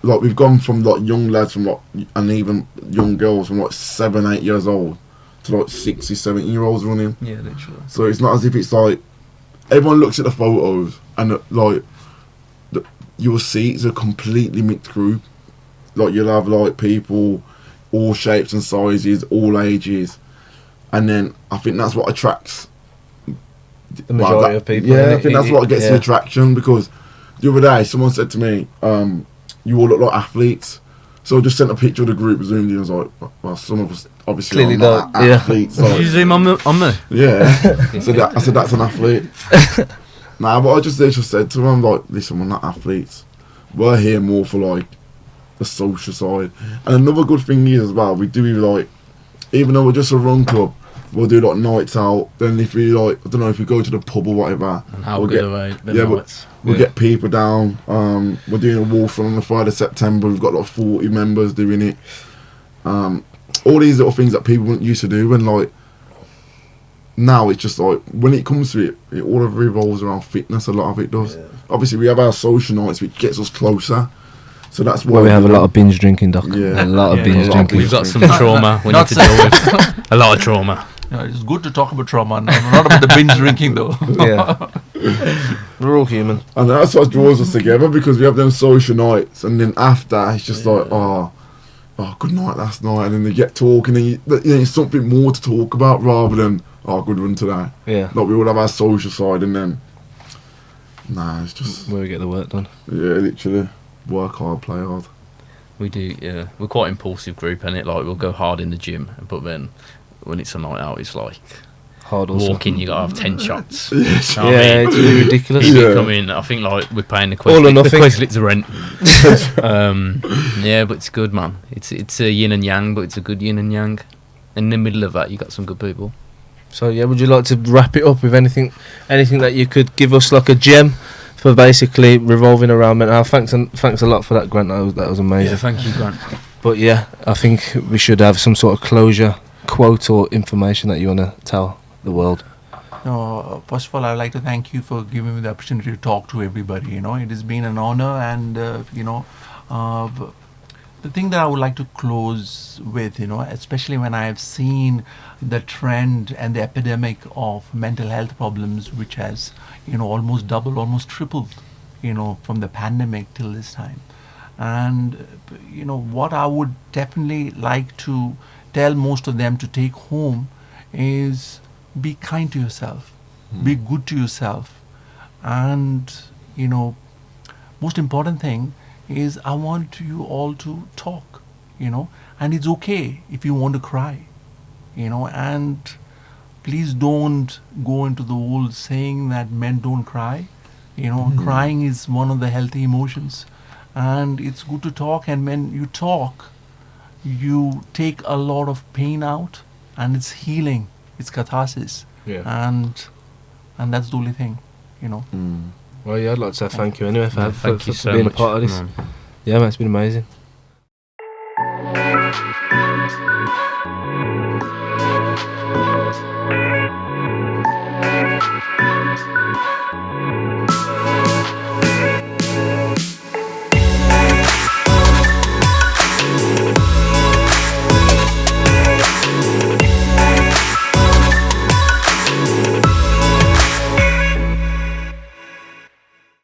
like we've gone from like young lads from like, and even young girls from like 7, 8 years old to like 60, 70-year-olds running. Yeah, literally. So it's not as if it's like everyone looks at the photos and like you'll see it's a completely mixed group. Like you'll have like people all shapes and sizes, all ages, and then I think that's what attracts The majority of people. Yeah, I think that's what gets the attraction, because the other day someone said to me, you all look like athletes. So I just sent a picture of the group, zoomed in, and was like, well, some of us obviously Clearly are not don't, yeah. athletes. So, Did you zoom on me? yeah. I said that's an athlete. Nah, but I just said to them, like, listen, we're not athletes. We're here more for like the social side. And another good thing is as well, we do like, even though we're just a run club, we'll do like nights out. Then if we like, I don't know, if we go to the pub or whatever, And how we'll good get, are they? we'll get people down. We're doing a walk run on the 3rd of September. We've got like 40 members doing it. All these little things that people wouldn't used to do, when like now it's just like, when it comes to it all revolves around fitness. A lot of it does. Obviously we have our social nights, which gets us closer. So that's why Where we have a lot of binge drinking, Doc. Yeah. A lot of binge a lot of drinking. We've got some trauma we need to deal with. A lot of trauma. Yeah, it's good to talk about trauma, not about the binge drinking though. Yeah. We're all human. And that's what draws us together, because we have them social nights, and then after it's just like, oh, good night last night, and then they get talking, and it's something more to talk about rather than, oh, good run today. Yeah. Like we all have our social side, and then it's just, Where we get the work done. yeah, literally work hard, play hard. We do, yeah. We're quite an impulsive group, and like we'll go hard in the gym, but then when it's a night out, it's like Hard also. walking. You gotta have 10 shots. Yeah. You know what I Yeah, mean? it's really ridiculous. If you Yeah. come in, I think like we're paying the All or Quizlets, nothing. the rent. Yeah, but it's good, man. It's a yin and yang, but it's a good yin and yang. In the middle of that, you got some good people. So yeah, would you like to wrap it up with anything that you could give us, like a gem for basically revolving around mental health? Thanks a lot for that, Grant. That was amazing. Yeah, thank you, Grant. But yeah, I think we should have some sort of closure quote or information that you want to tell the world. No, first of all, I'd like to thank you for giving me the opportunity to talk to everybody. It has been an honor, and the thing that I would like to close with, especially when I have seen the trend and the epidemic of mental health problems, which has, almost doubled, almost tripled, from the pandemic till this time. And, what I would definitely like to tell most of them to take home is be kind to yourself, be good to yourself. And, most important thing is I want you all to talk, and it's okay if you want to cry, and please don't go into the whole saying that men don't cry. Crying is one of the healthy emotions, and it's good to talk. And when you talk, you take a lot of pain out, and it's healing, it's catharsis. Yeah. And that's the only thing, Well, yeah, I'd like to say thank you anyway for Thank you so being much. a part of this. man. Yeah, man, it's been amazing.